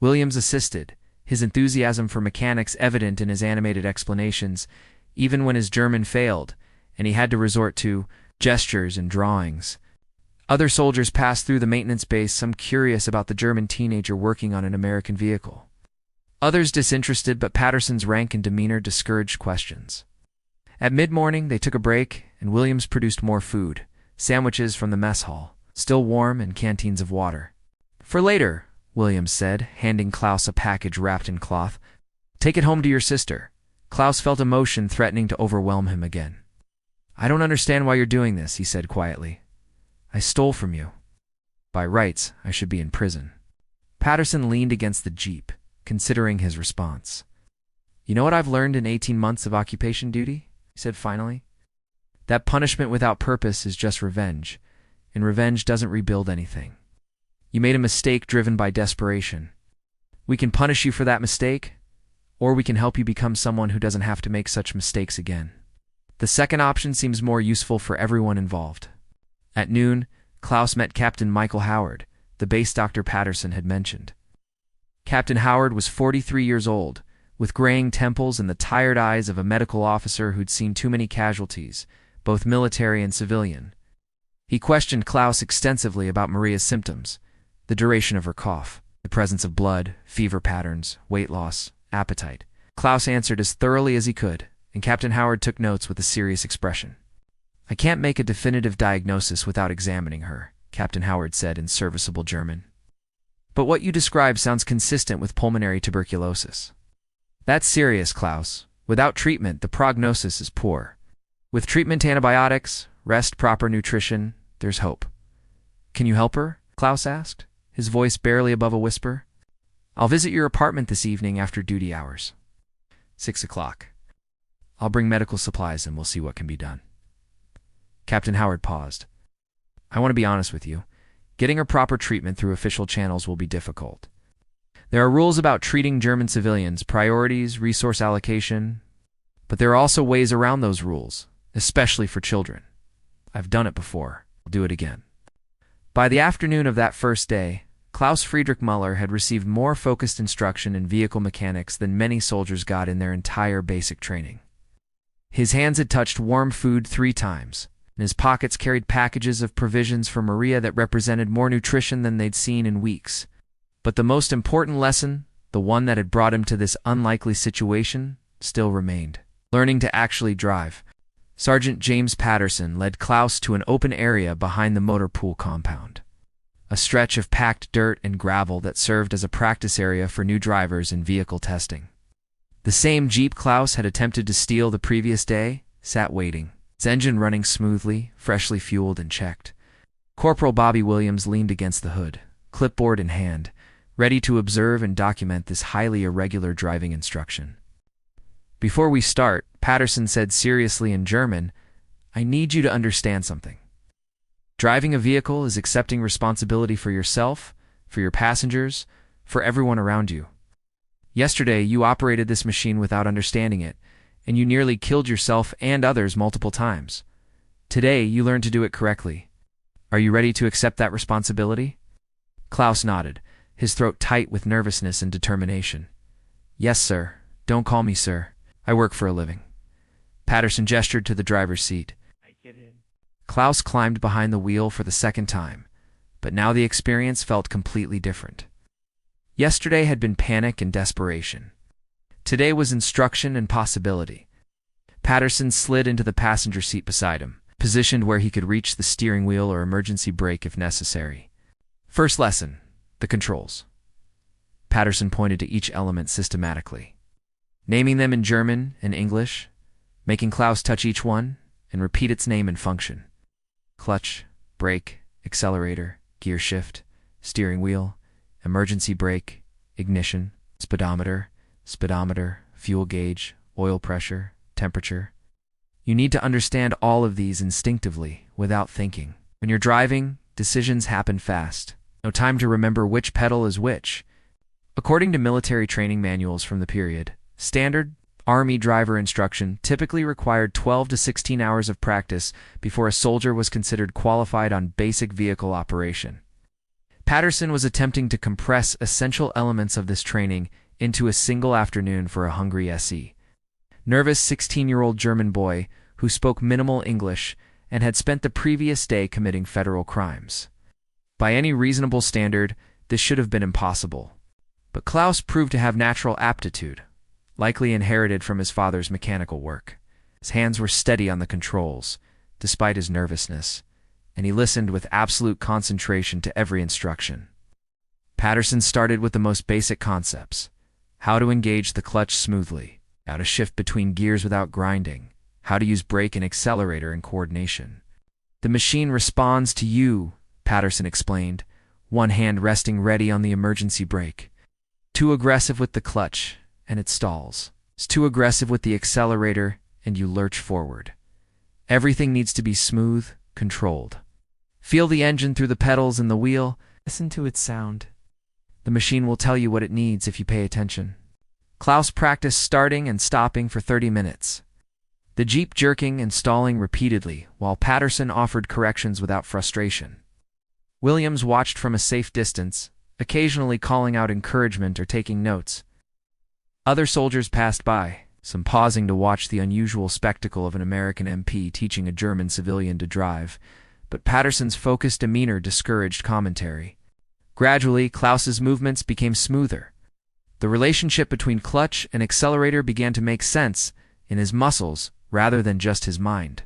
Speaker 1: Williams assisted, his enthusiasm for mechanics evident in his animated explanations, even when his German failed, and he had to resort to gestures and drawings. Other soldiers passed through the maintenance base, some curious about the German teenager working on an American vehicle. Others disinterested, but Patterson's rank and demeanor discouraged questions. At mid-morning, they took a break, and Williams produced more food, sandwiches from the mess hall, still warm, and canteens of water. "For later," Williams said, handing Klaus a package wrapped in cloth. "Take it home to your sister." Klaus felt emotion threatening to overwhelm him again. "I don't understand why you're doing this," he said quietly. "I stole from you. By rights, I should be in prison." Patterson leaned against the Jeep, considering his response. "You know what I've learned in 18 months of occupation duty?" he said finally. "That punishment without purpose is just revenge, and revenge doesn't rebuild anything. You made a mistake driven by desperation. We can punish you for that mistake, or we can help you become someone who doesn't have to make such mistakes again. The second option seems more useful for everyone involved." At noon, Klaus met Captain Michael Howard, the base Dr. Patterson had mentioned. Captain Howard was 43 years old, with graying temples and the tired eyes of a medical officer who'd seen too many casualties, both military and civilian. He questioned Klaus extensively about Maria's symptoms, the duration of her cough, the presence of blood, fever patterns, weight loss, appetite. Klaus answered as thoroughly as he could, and Captain Howard took notes with a serious expression. "I can't make a definitive diagnosis without examining her," Captain Howard said in serviceable German. "But what you describe sounds consistent with pulmonary tuberculosis. That's serious, Klaus. Without treatment, the prognosis is poor. With treatment, antibiotics, rest, proper nutrition, there's hope. Can you help her? Klaus asked, his voice barely above a whisper. I'll visit your apartment this evening after duty hours. 6 o'clock. I'll bring medical supplies and we'll see what can be done. Captain Howard paused. I want to be honest with you. Getting her proper treatment through official channels will be difficult. There are rules about treating German civilians, priorities, resource allocation, but there are also ways around those rules, especially for children. I've done it before. I'll do it again. By the afternoon of that first day, Klaus Friedrich Muller had received more focused instruction in vehicle mechanics than many soldiers got in their entire basic training. His hands had touched warm food 3 times, and his pockets carried packages of provisions for Maria that represented more nutrition than they'd seen in weeks. But the most important lesson, the one that had brought him to this unlikely situation, still remained. Learning to actually drive. Sergeant James Patterson led Klaus to an open area behind the motor pool compound. A stretch of packed dirt and gravel that served as a practice area for new drivers in vehicle testing. The same Jeep Klaus had attempted to steal the previous day sat waiting, its engine running smoothly, freshly fueled and checked. Corporal Bobby Williams leaned against the hood, clipboard in hand, ready to observe and document this highly irregular driving instruction. Before we start, Patterson said seriously in German, I need you to understand something. Driving a vehicle is accepting responsibility for yourself, for your passengers, for everyone around you. Yesterday, you operated this machine without understanding it, and you nearly killed yourself and others multiple times. Today, you learned to do it correctly. Are you ready to accept that responsibility? Klaus nodded, his throat tight with nervousness and determination. Yes, sir. Don't call me sir. I work for a living. Patterson gestured to the driver's seat. I get in. Klaus climbed behind the wheel for the second time, but now the experience felt completely different. Yesterday had been panic and desperation. Today was instruction and possibility. Patterson slid into the passenger seat beside him, positioned where he could reach the steering wheel or emergency brake if necessary. First lesson, the controls. Patterson pointed to each element systematically, naming them in German and English, making Klaus touch each one and repeat its name and function. Clutch, brake, accelerator, gear shift, steering wheel, emergency brake, ignition, speedometer, fuel gauge, oil pressure, temperature. You need to understand all of these instinctively, without thinking. When you're driving, decisions happen fast. No time to remember which pedal is which. According to military training manuals from the period, standard Army driver instruction typically required 12 to 16 hours of practice before a soldier was considered qualified on basic vehicle operation. Patterson was attempting to compress essential elements of this training into a single afternoon for a hungry SE. Nervous 16-year-old German boy who spoke minimal English and had spent the previous day committing federal crimes. By any reasonable standard, this should have been impossible. But Klaus proved to have natural aptitude, likely inherited from his father's mechanical work. His hands were steady on the controls, despite his nervousness, and he listened with absolute concentration to every instruction. Patterson started with the most basic concepts: how to engage the clutch smoothly, how to shift between gears without grinding, how to use brake and accelerator in coordination. The machine responds to you, Patterson explained, one hand resting ready on the emergency brake. Too aggressive with the clutch, and it stalls. It's too aggressive with the accelerator, and you lurch forward. Everything needs to be smooth, controlled. Feel the engine through the pedals and the wheel. Listen to its sound. The machine will tell you what it needs if you pay attention. Klaus practiced starting and stopping for 30 minutes. The Jeep jerking and stalling repeatedly, while Patterson offered corrections without frustration. Williams watched from a safe distance, occasionally calling out encouragement or taking notes. Other soldiers passed by, some pausing to watch the unusual spectacle of an American MP teaching a German civilian to drive, but Patterson's focused demeanor discouraged commentary. Gradually, Klaus's movements became smoother. The relationship between clutch and accelerator began to make sense in his muscles rather than just his mind.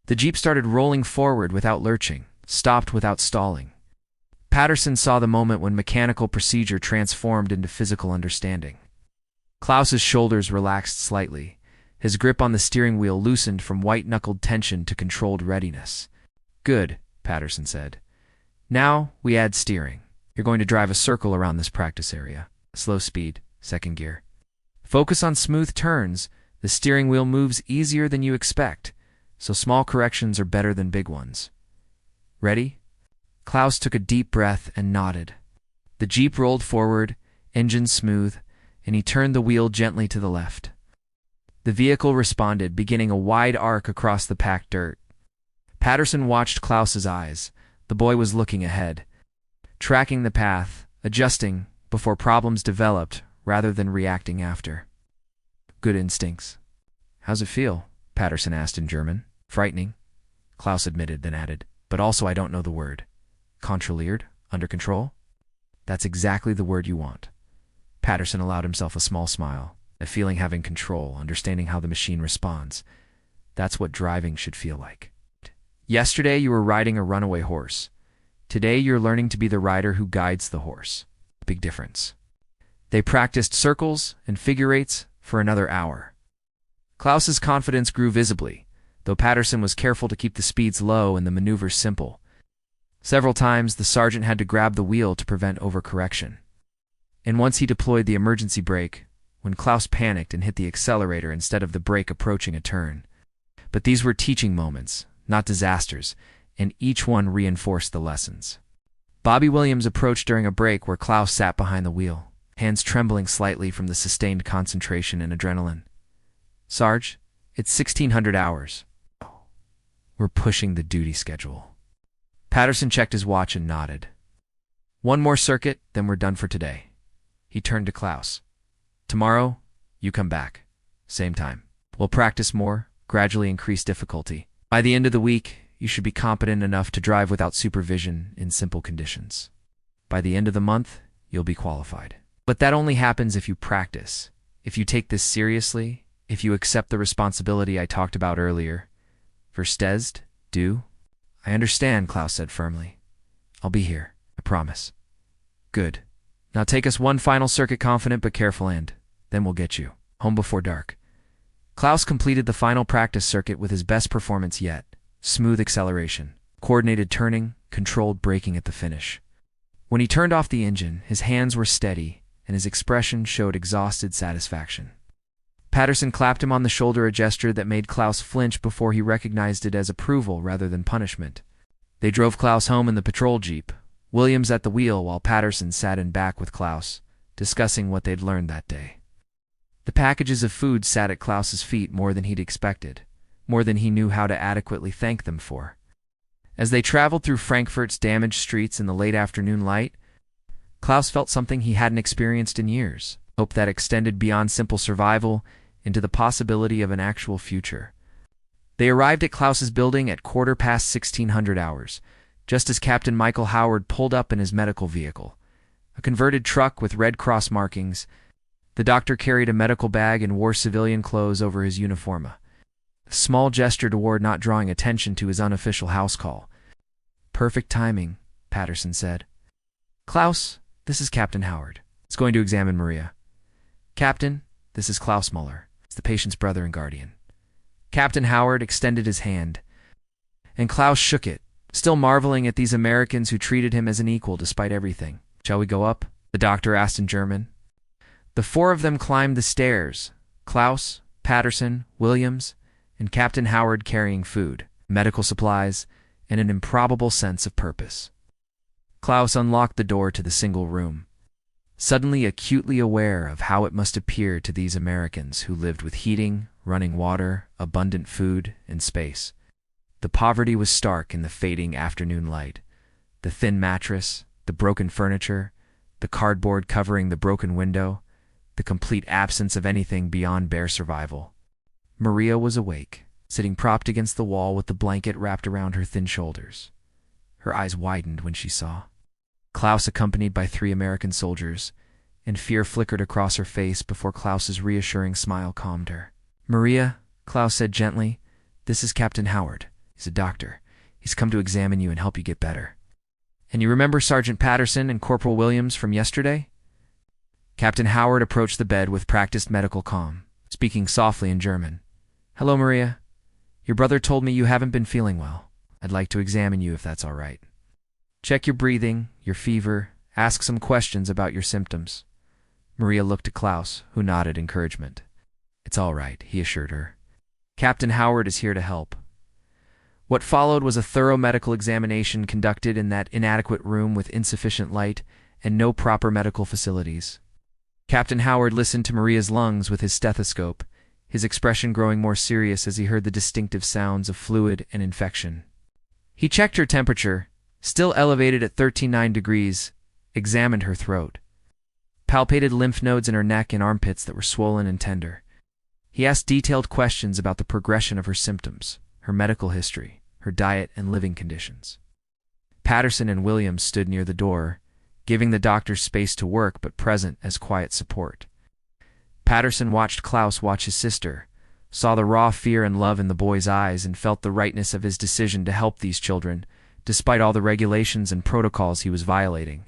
Speaker 1: The Jeep started rolling forward without lurching, stopped without stalling. Patterson saw the moment when mechanical procedure transformed into physical understanding. Klaus's shoulders relaxed slightly, His grip on the steering wheel loosened from white-knuckled tension to controlled readiness. "Good," Patterson said. "Now we add steering. You're going to drive a circle around this practice area. Slow speed, second gear. Focus on smooth turns. The steering wheel moves easier than you expect, so small corrections are better than big ones. Ready?" Klaus took a deep breath and nodded. The Jeep rolled forward, engine smooth, and he turned the wheel gently to the left. The vehicle responded, beginning a wide arc across the packed dirt. Patterson watched Klaus's eyes. The boy was looking ahead, tracking the path, adjusting before problems developed rather than reacting after. "Good instincts." "How's it feel?" Patterson asked in German. "Frightening," Klaus admitted, then added, "but also I don't know the word." "Controllered? Under control?" "That's exactly the word you want." Patterson allowed himself a small smile, a feeling having control, understanding how the machine responds. That's what driving should feel like. Yesterday you were riding a runaway horse. Today you're learning to be the rider who guides the horse. Big difference. They practiced circles and figure eights for another hour. Klaus's confidence grew visibly, though Patterson was careful to keep the speeds low and the maneuvers simple. Several times the sergeant had to grab the wheel to prevent overcorrection. And once he deployed the emergency brake, when Klaus panicked and hit the accelerator instead of the brake approaching a turn. But these were teaching moments, not disasters, and each one reinforced the lessons. Bobby Williams approached during a break where Klaus sat behind the wheel, hands trembling slightly from the sustained concentration and adrenaline. "Sarge, it's 1,600 hours. We're pushing the duty schedule." Patterson checked his watch and nodded. "One more circuit, then we're done for today." He turned to Klaus. "Tomorrow, you come back. Same time. We'll practice more, gradually increase difficulty. By the end of the week, you should be competent enough to drive without supervision in simple conditions. By the end of the month, you'll be qualified. But that only happens if you practice, if you take this seriously, if you accept the responsibility I talked about earlier. Verstehst du?" "I understand," Klaus said firmly. "I'll be here, I promise." "Good. Now take us one final circuit, confident but careful, and then we'll get you home before dark." Klaus completed the final practice circuit with his best performance yet. Smooth acceleration, coordinated turning, controlled braking at the finish. When he turned off the engine, his hands were steady, and his expression showed exhausted satisfaction. Patterson clapped him on the shoulder, a gesture that made Klaus flinch before he recognized it as approval rather than punishment. They drove Klaus home in the patrol jeep, Williams at the wheel while Patterson sat in back with Klaus, discussing what they'd learned that day. The packages of food sat at Klaus's feet more than he'd expected, more than he knew how to adequately thank them for. As they traveled through Frankfurt's damaged streets in the late afternoon light, Klaus felt something he hadn't experienced in years, hope that extended beyond simple survival into the possibility of an actual future. They arrived at Klaus's building at 1:15 hours, just as Captain Michael Howard pulled up in his medical vehicle, a converted truck with Red Cross markings. The doctor carried a medical bag and wore civilian clothes over his uniforma, a small gesture toward not drawing attention to his unofficial house call. "Perfect timing," Patterson said. "Klaus, this is Captain Howard. It's going to examine Maria." "Captain, this is Klaus Muller. It's the patient's brother and guardian." Captain Howard extended his hand, and Klaus shook it, still marveling at these Americans who treated him as an equal despite everything. "Shall we go up?" the doctor asked in German. The four of them climbed the stairs, Klaus, Patterson, Williams, and Captain Howard carrying food, medical supplies, and an improbable sense of purpose. Klaus unlocked the door to the single room, suddenly acutely aware of how it must appear to these Americans who lived with heating, running water, abundant food, and space. The poverty was stark in the fading afternoon light. The thin mattress, the broken furniture, the cardboard covering the broken window, the complete absence of anything beyond bare survival. Maria was awake, sitting propped against the wall with the blanket wrapped around her thin shoulders. Her eyes widened when she saw Klaus accompanied by 3 American soldiers, and fear flickered across her face before Klaus's reassuring smile calmed her. "Maria," Klaus said gently, "this is Captain Howard. He's a doctor. He's come to examine you and help you get better. And you remember Sergeant Patterson and Corporal Williams from yesterday?" Captain Howard approached the bed with practiced medical calm, speaking softly in German. Hello, Maria. Your brother told me you haven't been feeling well. I'd like to examine you if that's all right. Check your breathing, your fever, ask some questions about your symptoms. Maria looked at Klaus, who nodded encouragement. It's all right, he assured her. Captain Howard is here to help. What followed was a thorough medical examination conducted in that inadequate room with insufficient light and no proper medical facilities. Captain Howard listened to Maria's lungs with his stethoscope, his expression growing more serious as he heard the distinctive sounds of fluid and infection. He checked her temperature, still elevated at 13.9 degrees, examined her throat, palpated lymph nodes in her neck and armpits that were swollen and tender. He asked detailed questions about the progression of her symptoms, her medical history, her diet and living conditions. Patterson and Williams stood near the door, giving the doctor space to work but present as quiet support. Patterson watched Klaus watch his sister, saw the raw fear and love in the boy's eyes, and felt the rightness of his decision to help these children, despite all the regulations and protocols he was violating.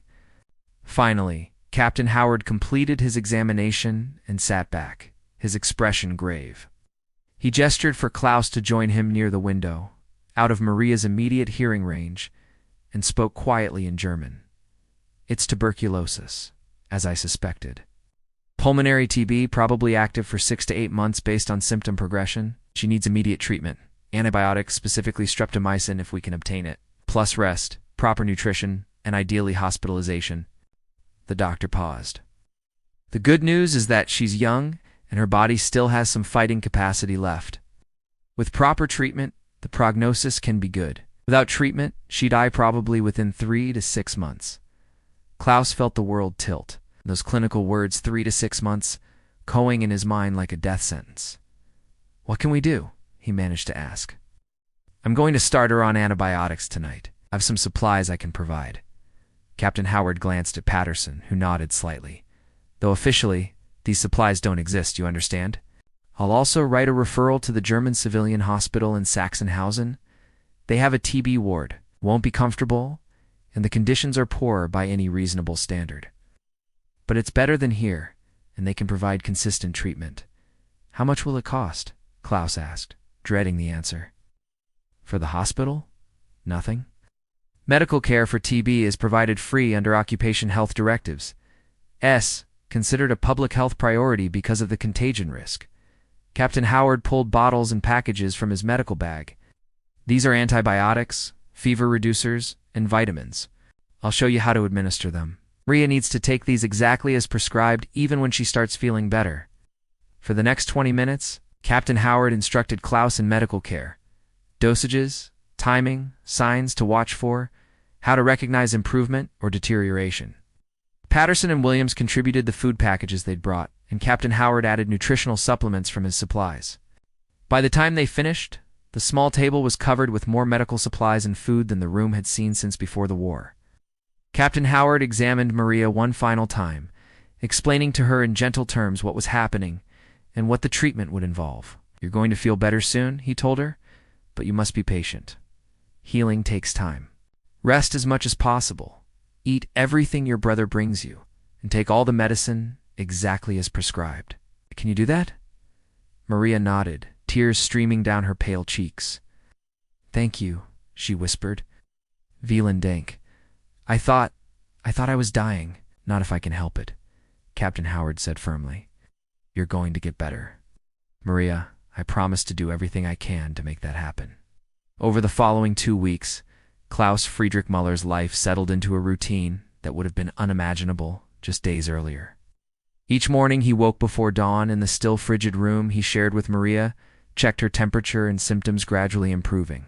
Speaker 1: Finally, Captain Howard completed his examination and sat back, his expression grave. He gestured for Klaus to join him near the window, out of Maria's immediate hearing range, and spoke quietly in German. It's tuberculosis, as I suspected. Pulmonary TB, probably active for 6 to 8 months based on symptom progression. She needs immediate treatment. Antibiotics, specifically streptomycin if we can obtain it, plus rest, proper nutrition, and ideally hospitalization. The doctor paused. The good news is that she's young and her body still has some fighting capacity left. With proper treatment, the prognosis can be good. Without treatment, she'd die probably within 3 to 6 months. Klaus felt the world tilt. Those clinical words, 3 to 6 months, echoing in his mind like a death sentence. What can we do? He managed to ask. I'm going to start her on antibiotics tonight. I have some supplies I can provide. Captain Howard glanced at Patterson, who nodded slightly. Though officially, these supplies don't exist, you understand? I'll also write a referral to the German civilian hospital in Sachsenhausen. They have a TB ward, won't be comfortable, and the conditions are poor by any reasonable standard. But it's better than here, and they can provide consistent treatment. How much will it cost? Klaus asked, dreading the answer. For the hospital? Nothing. Medical care for TB is provided free under occupation health directives. Considered a public health priority because of the contagion risk. Captain Howard pulled bottles and packages from his medical bag. These are antibiotics, fever reducers, and vitamins. I'll show you how to administer them. Maria needs to take these exactly as prescribed even when she starts feeling better. For the next 20 minutes, Captain Howard instructed Klaus in medical care. Dosages, timing, signs to watch for, how to recognize improvement or deterioration. Patterson and Williams contributed the food packages they'd brought, and Captain Howard added nutritional supplements from his supplies. By the time they finished, the small table was covered with more medical supplies and food than the room had seen since before the war. Captain Howard examined Maria one final time, explaining to her in gentle terms what was happening and what the treatment would involve. You're going to feel better soon, he told her, but you must be patient. Healing takes time. Rest as much as possible. Eat everything your brother brings you, and take all the medicine exactly as prescribed. Can you do that? Maria nodded, tears streaming down her pale cheeks. Thank you, she whispered. Vielen Dank. I thought I was dying. Not if I can help it, Captain Howard said firmly. You're going to get better. Maria, I promise to do everything I can to make that happen. Over the following 2 weeks, Klaus Friedrich Muller's life settled into a routine that would have been unimaginable just days earlier. Each morning he woke before dawn in the still frigid room he shared with Maria, checked her temperature and symptoms gradually improving.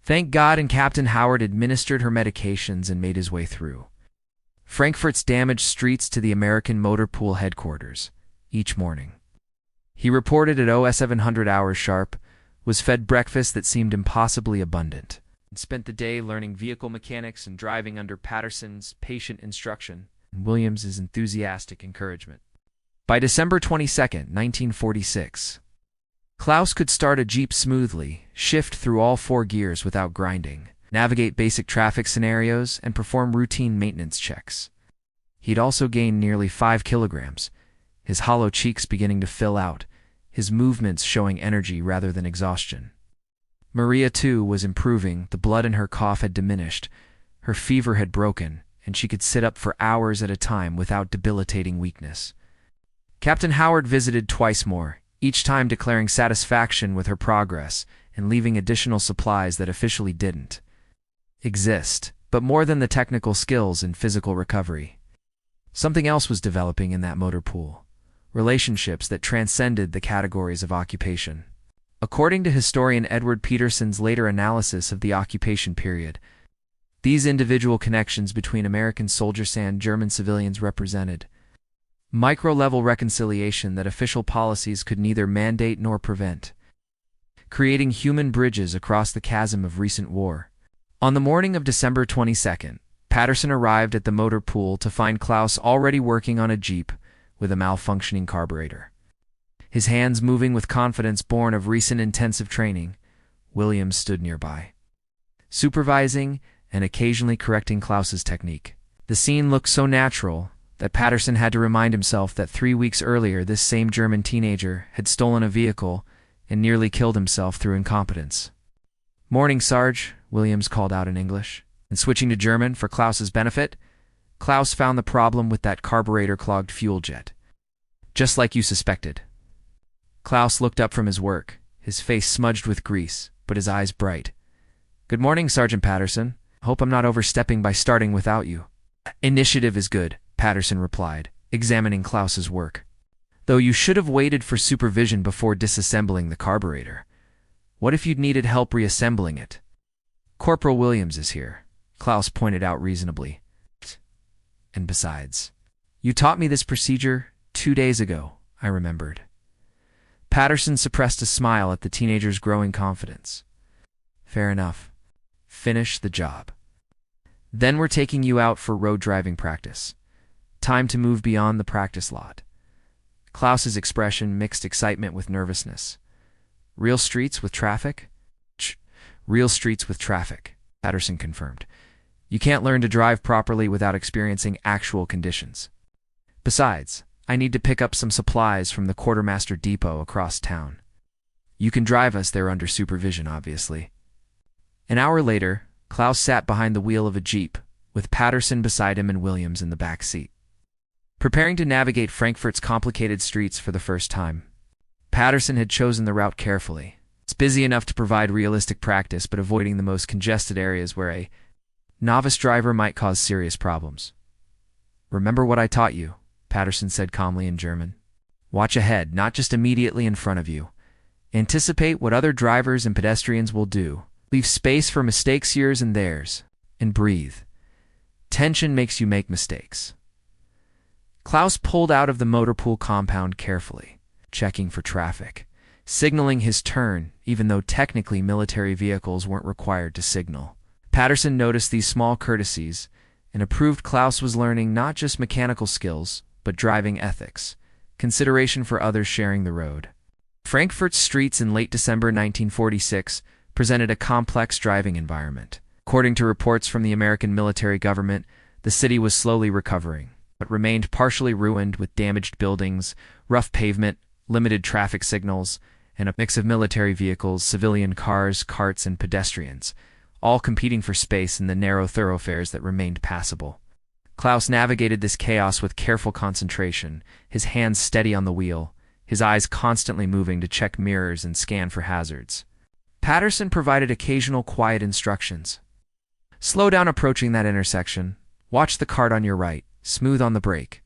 Speaker 1: Thank God, and Captain Howard administered her medications and made his way through Frankfurt's damaged streets to the American Motor Pool headquarters each morning. He reported at 0700 hours sharp, was fed breakfast that seemed impossibly abundant, and spent the day learning vehicle mechanics and driving under Patterson's patient instruction and Williams's enthusiastic encouragement. By December 22, 1946, Klaus could start a Jeep smoothly, shift through all 4 gears without grinding, navigate basic traffic scenarios, and perform routine maintenance checks. He'd also gained nearly 5 kilograms, his hollow cheeks beginning to fill out, his movements showing energy rather than exhaustion. Maria, too, was improving. The blood in her cough had diminished, her fever had broken, and she could sit up for hours at a time without debilitating weakness. Captain Howard visited twice more, each time declaring satisfaction with her progress and leaving additional supplies that officially didn't exist, but more than the technical skills and physical recovery. Something else was developing in that motor pool, relationships that transcended the categories of occupation. According to historian Edward Peterson's later analysis of the occupation period, these individual connections between American soldiers and German civilians represented micro-level reconciliation that official policies could neither mandate nor prevent, creating human bridges across the chasm of recent war. On the morning of December 22nd, Patterson arrived at the motor pool to find Klaus already working on a Jeep with a malfunctioning carburetor. His hands moving with confidence born of recent intensive training, Williams stood nearby, supervising and occasionally correcting Klaus's technique. The scene looked so natural that Patterson had to remind himself that 3 weeks earlier this same German teenager had stolen a vehicle and nearly killed himself through incompetence. "Morning, Sarge," Williams called out in English, and switching to German for Klaus's benefit, Klaus found the problem with that carburetor-clogged fuel jet. "Just like you suspected." Klaus looked up from his work, his face smudged with grease, but his eyes bright. "Good morning, Sergeant Patterson. Hope I'm not overstepping by starting without you." "Initiative is good," Patterson replied, examining Klaus's work. "Though you should have waited for supervision before disassembling the carburetor. What if you'd needed help reassembling it?" "Corporal Williams is here," Klaus pointed out reasonably. "And besides, you taught me this procedure 2 days ago," I remembered. Patterson suppressed a smile at the teenager's growing confidence. "Fair enough. Finish the job. Then we're taking you out for road driving practice. Time to move beyond the practice lot." Klaus's expression mixed excitement with nervousness. "Real streets with traffic?" "Real streets with traffic," Patterson confirmed. "You can't learn to drive properly without experiencing actual conditions. Besides, I need to pick up some supplies from the quartermaster depot across town. You can drive us there under supervision, obviously." An hour later, Klaus sat behind the wheel of a Jeep, with Patterson beside him and Williams in the back seat, preparing to navigate Frankfurt's complicated streets for the first time. Patterson had chosen the route carefully. It's busy enough to provide realistic practice, but avoiding the most congested areas where a novice driver might cause serious problems. "Remember what I taught you," Patterson said calmly in German. "Watch ahead, not just immediately in front of you. Anticipate what other drivers and pedestrians will do. Leave space for mistakes, yours and theirs. And breathe. Tension makes you make mistakes." Klaus pulled out of the motor pool compound carefully, checking for traffic, signaling his turn, even though technically military vehicles weren't required to signal. Patterson noticed these small courtesies and approved Klaus was learning not just mechanical skills, but driving ethics, consideration for others sharing the road. Frankfurt's streets in late December 1946 presented a complex driving environment. According to reports from the American military government, the city was slowly recovering, but remained partially ruined with damaged buildings, rough pavement, limited traffic signals, and a mix of military vehicles, civilian cars, carts, and pedestrians, all competing for space in the narrow thoroughfares that remained passable. Klaus navigated this chaos with careful concentration, his hands steady on the wheel, his eyes constantly moving to check mirrors and scan for hazards. Patterson provided occasional quiet instructions. "Slow down approaching that intersection. Watch the cart on your right. Smooth on the brake."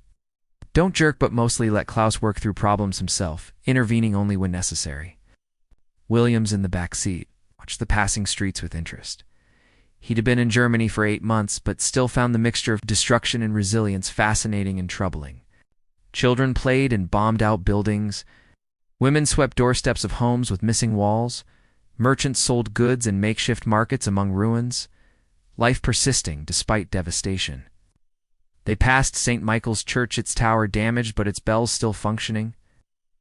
Speaker 1: Don't jerk, but mostly let Klaus work through problems himself, intervening only when necessary. Williams in the back seat watched the passing streets with interest. He'd been in Germany for 8 months, but still found the mixture of destruction and resilience fascinating and troubling. Children played in bombed-out buildings. Women swept doorsteps of homes with missing walls. Merchants sold goods in makeshift markets among ruins. Life persisting despite devastation. They passed St. Michael's Church, its tower damaged but its bells still functioning.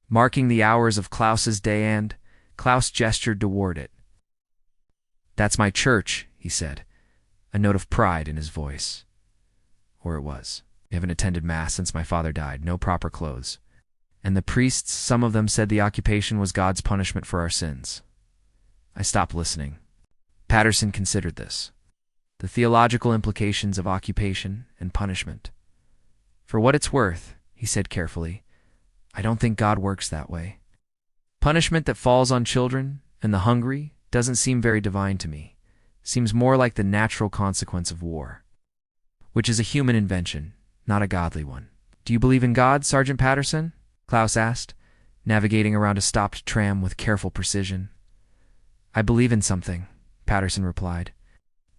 Speaker 1: Marking the hours of Klaus's day, and Klaus gestured toward it. "That's my church," he said, a note of pride in his voice. Or it was. "I haven't attended Mass since my father died. No proper clothes." And the priests, some of them said the occupation was God's punishment for our sins. I stopped listening. Patterson considered this. The theological implications of occupation and punishment. For what it's worth, he said carefully, I don't think God works that way. Punishment that falls on children and the hungry doesn't seem very divine to me. Seems more like the natural consequence of war, which is a human invention, not a godly one. Do you believe in God, Sergeant Patterson? Klaus asked, navigating around a stopped tram with careful precision. I believe in something, Patterson replied.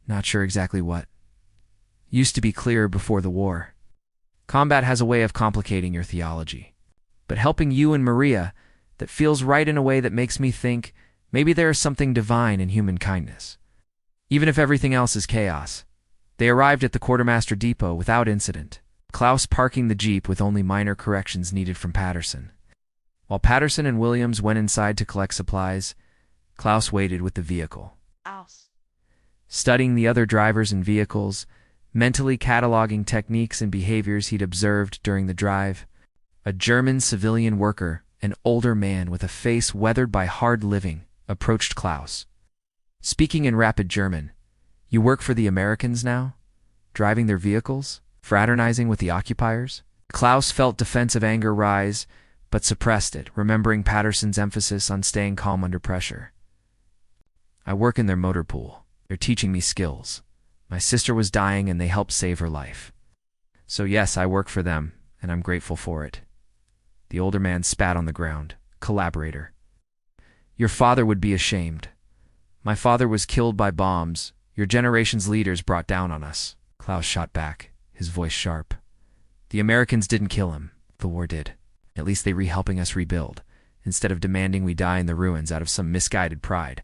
Speaker 1: Not sure exactly what. Used to be clearer before the war. Combat has a way of complicating your theology. But helping you and Maria, that feels right in a way that makes me think maybe there is something divine in human kindness. Even if everything else is chaos. They arrived at the quartermaster depot without incident, Klaus parking the jeep with only minor corrections needed from Patterson. While Patterson and Williams went inside to collect supplies, Klaus waited with the vehicle. Studying the other drivers and vehicles, mentally cataloging techniques and behaviors he'd observed during the drive. A German civilian worker, an older man with a face weathered by hard living, approached Klaus. Speaking in rapid German, You work for the Americans now? Driving their vehicles? Fraternizing with the occupiers? Klaus felt defensive anger rise, but suppressed it, remembering Patterson's emphasis on staying calm under pressure. I work in their motor pool. They're teaching me skills. My sister was dying and they helped save her life. So yes, I work for them, and I'm grateful for it. The older man spat on the ground. Collaborator. Your father would be ashamed. My father was killed by bombs. Your generation's leaders brought down on us. Klaus shot back, his voice sharp. The Americans didn't kill him. The war did. At least they helping us rebuild, instead of demanding we die in the ruins out of some misguided pride.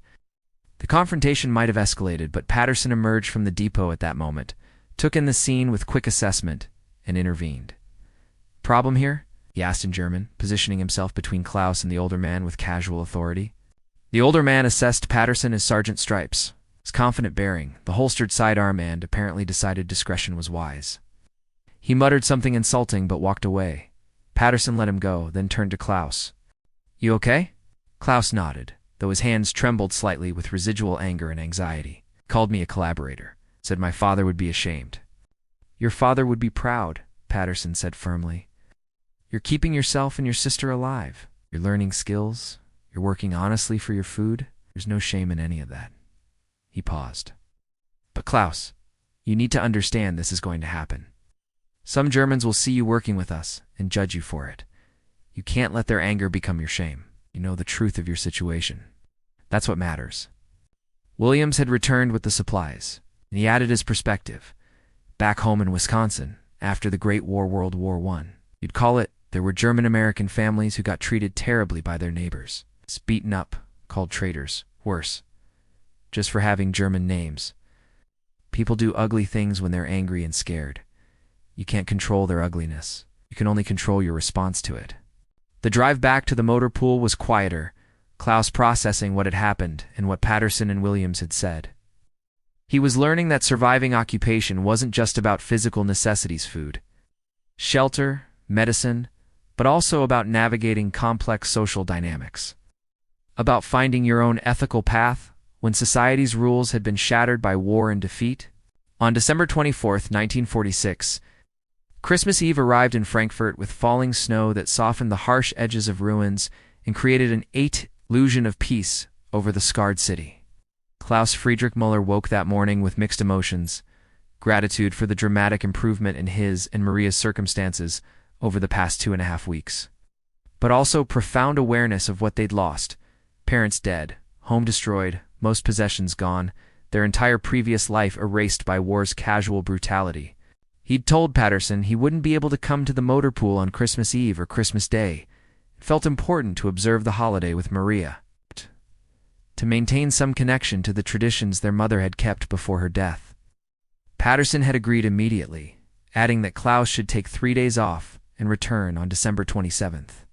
Speaker 1: The confrontation might have escalated, but Patterson emerged from the depot at that moment, took in the scene with quick assessment, and intervened. Problem here? He asked in German, positioning himself between Klaus and the older man with casual authority. The older man assessed Patterson as Sergeant Stripes. His confident bearing, the holstered sidearm, and apparently decided discretion was wise. He muttered something insulting but walked away. Patterson let him go, then turned to Klaus. You okay? Klaus nodded, though his hands trembled slightly with residual anger and anxiety. Called me a collaborator. Said my father would be ashamed. Your father would be proud, Patterson said firmly. You're keeping yourself and your sister alive. You're learning skills. You're working honestly for your food. There's no shame in any of that. He paused. But Klaus, you need to understand this is going to happen. Some Germans will see you working with us and judge you for it. You can't let their anger become your shame. You know the truth of your situation. That's what matters. Williams had returned with the supplies, and he added his perspective. Back home in Wisconsin, after the Great War, World War I, you'd call it, there were German-American families who got treated terribly by their neighbors. Beaten up, called traitors, worse, just for having German names. People do ugly things when they're angry and scared. You can't control their ugliness. You can only control your response to it. The drive back to the motor pool was quieter, Klaus processing what had happened and what Patterson and Williams had said. He was learning that surviving occupation wasn't just about physical necessities, food, shelter, medicine, but also about navigating complex social dynamics. About finding your own ethical path when society's rules had been shattered by war and defeat. On December 24th, 1946, Christmas Eve arrived in Frankfurt with falling snow that softened the harsh edges of ruins and created an illusion of peace over the scarred city. Klaus Friedrich Müller woke that morning with mixed emotions, gratitude for the dramatic improvement in his and Maria's circumstances over the past 2.5 weeks, but also profound awareness of what they'd lost. Parents dead, home destroyed, most possessions gone, their entire previous life erased by war's casual brutality. He'd told Patterson he wouldn't be able to come to the motor pool on Christmas Eve or Christmas Day. It felt important to observe the holiday with Maria, to maintain some connection to the traditions their mother had kept before her death. Patterson had agreed immediately, adding that Klaus should take 3 days off and return on December 27th.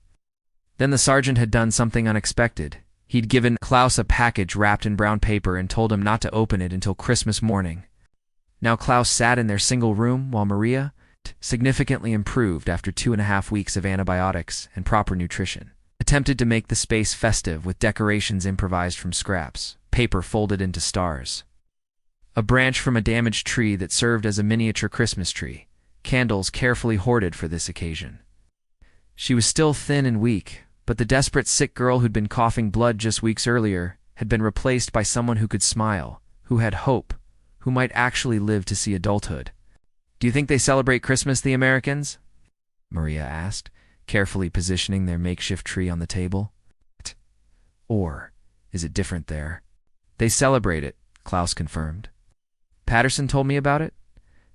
Speaker 1: Then the sergeant had done something unexpected. He'd given Klaus a package wrapped in brown paper and told him not to open it until Christmas morning. Now Klaus sat in their single room while Maria, significantly improved after 2.5 weeks of antibiotics and proper nutrition. Attempted to make the space festive with decorations improvised from scraps, paper folded into stars, a branch from a damaged tree that served as a miniature Christmas tree, candles carefully hoarded for this occasion. She was still thin and weak, but the desperate sick girl who'd been coughing blood just weeks earlier had been replaced by someone who could smile, who had hope, who might actually live to see adulthood. "Do you think they celebrate Christmas, the Americans?" Maria asked, carefully positioning their makeshift tree on the table. "Or is it different there?" "They celebrate it," Klaus confirmed. "Patterson told me about it.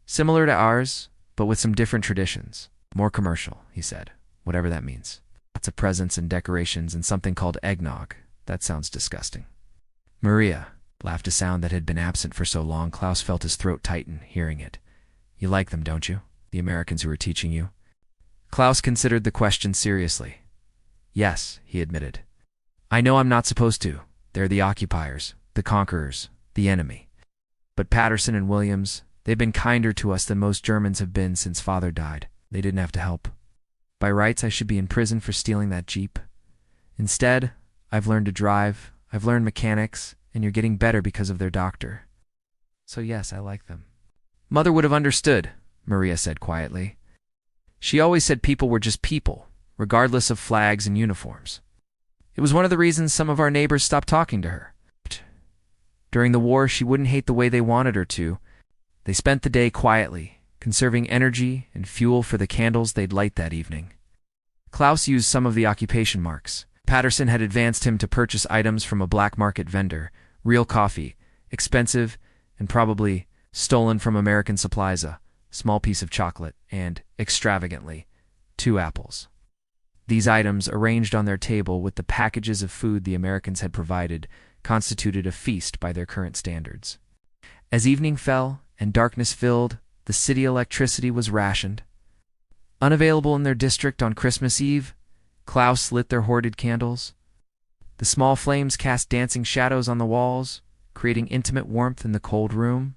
Speaker 1: Similar to ours, but with some different traditions. More commercial," he said, whatever that means. "Lots of presents and decorations and something called eggnog. That sounds disgusting." Maria laughed, a sound that had been absent for so long. Klaus felt his throat tighten, hearing it. "You like them, don't you? The Americans who are teaching you?" Klaus considered the question seriously. "Yes," he admitted. "I know I'm not supposed to. They're the occupiers, the conquerors, the enemy. But Patterson and Williams, they've been kinder to us than most Germans have been since Father died. They didn't have to help. By rights, I should be in prison for stealing that Jeep. Instead, I've learned to drive, I've learned mechanics, and you're getting better because of their doctor. So yes, I like them." "Mother would have understood," Maria said quietly. "She always said people were just people, regardless of flags and uniforms. It was one of the reasons some of our neighbors stopped talking to her. During the war, she wouldn't hate the way they wanted her to. They spent the day quietly, conserving energy and fuel for the candles they'd light that evening." Klaus used some of the occupation marks. Patterson had advanced him to purchase items from a black market vendor, real coffee, expensive, and probably stolen from American supplies, a small piece of chocolate, and, extravagantly, 2 apples. These items, arranged on their table with the packages of food the Americans had provided, constituted a feast by their current standards. As evening fell and darkness filled, the city electricity was rationed. Unavailable in their district on Christmas Eve, Klaus lit their hoarded candles. The small flames cast dancing shadows on the walls, creating intimate warmth in the cold room.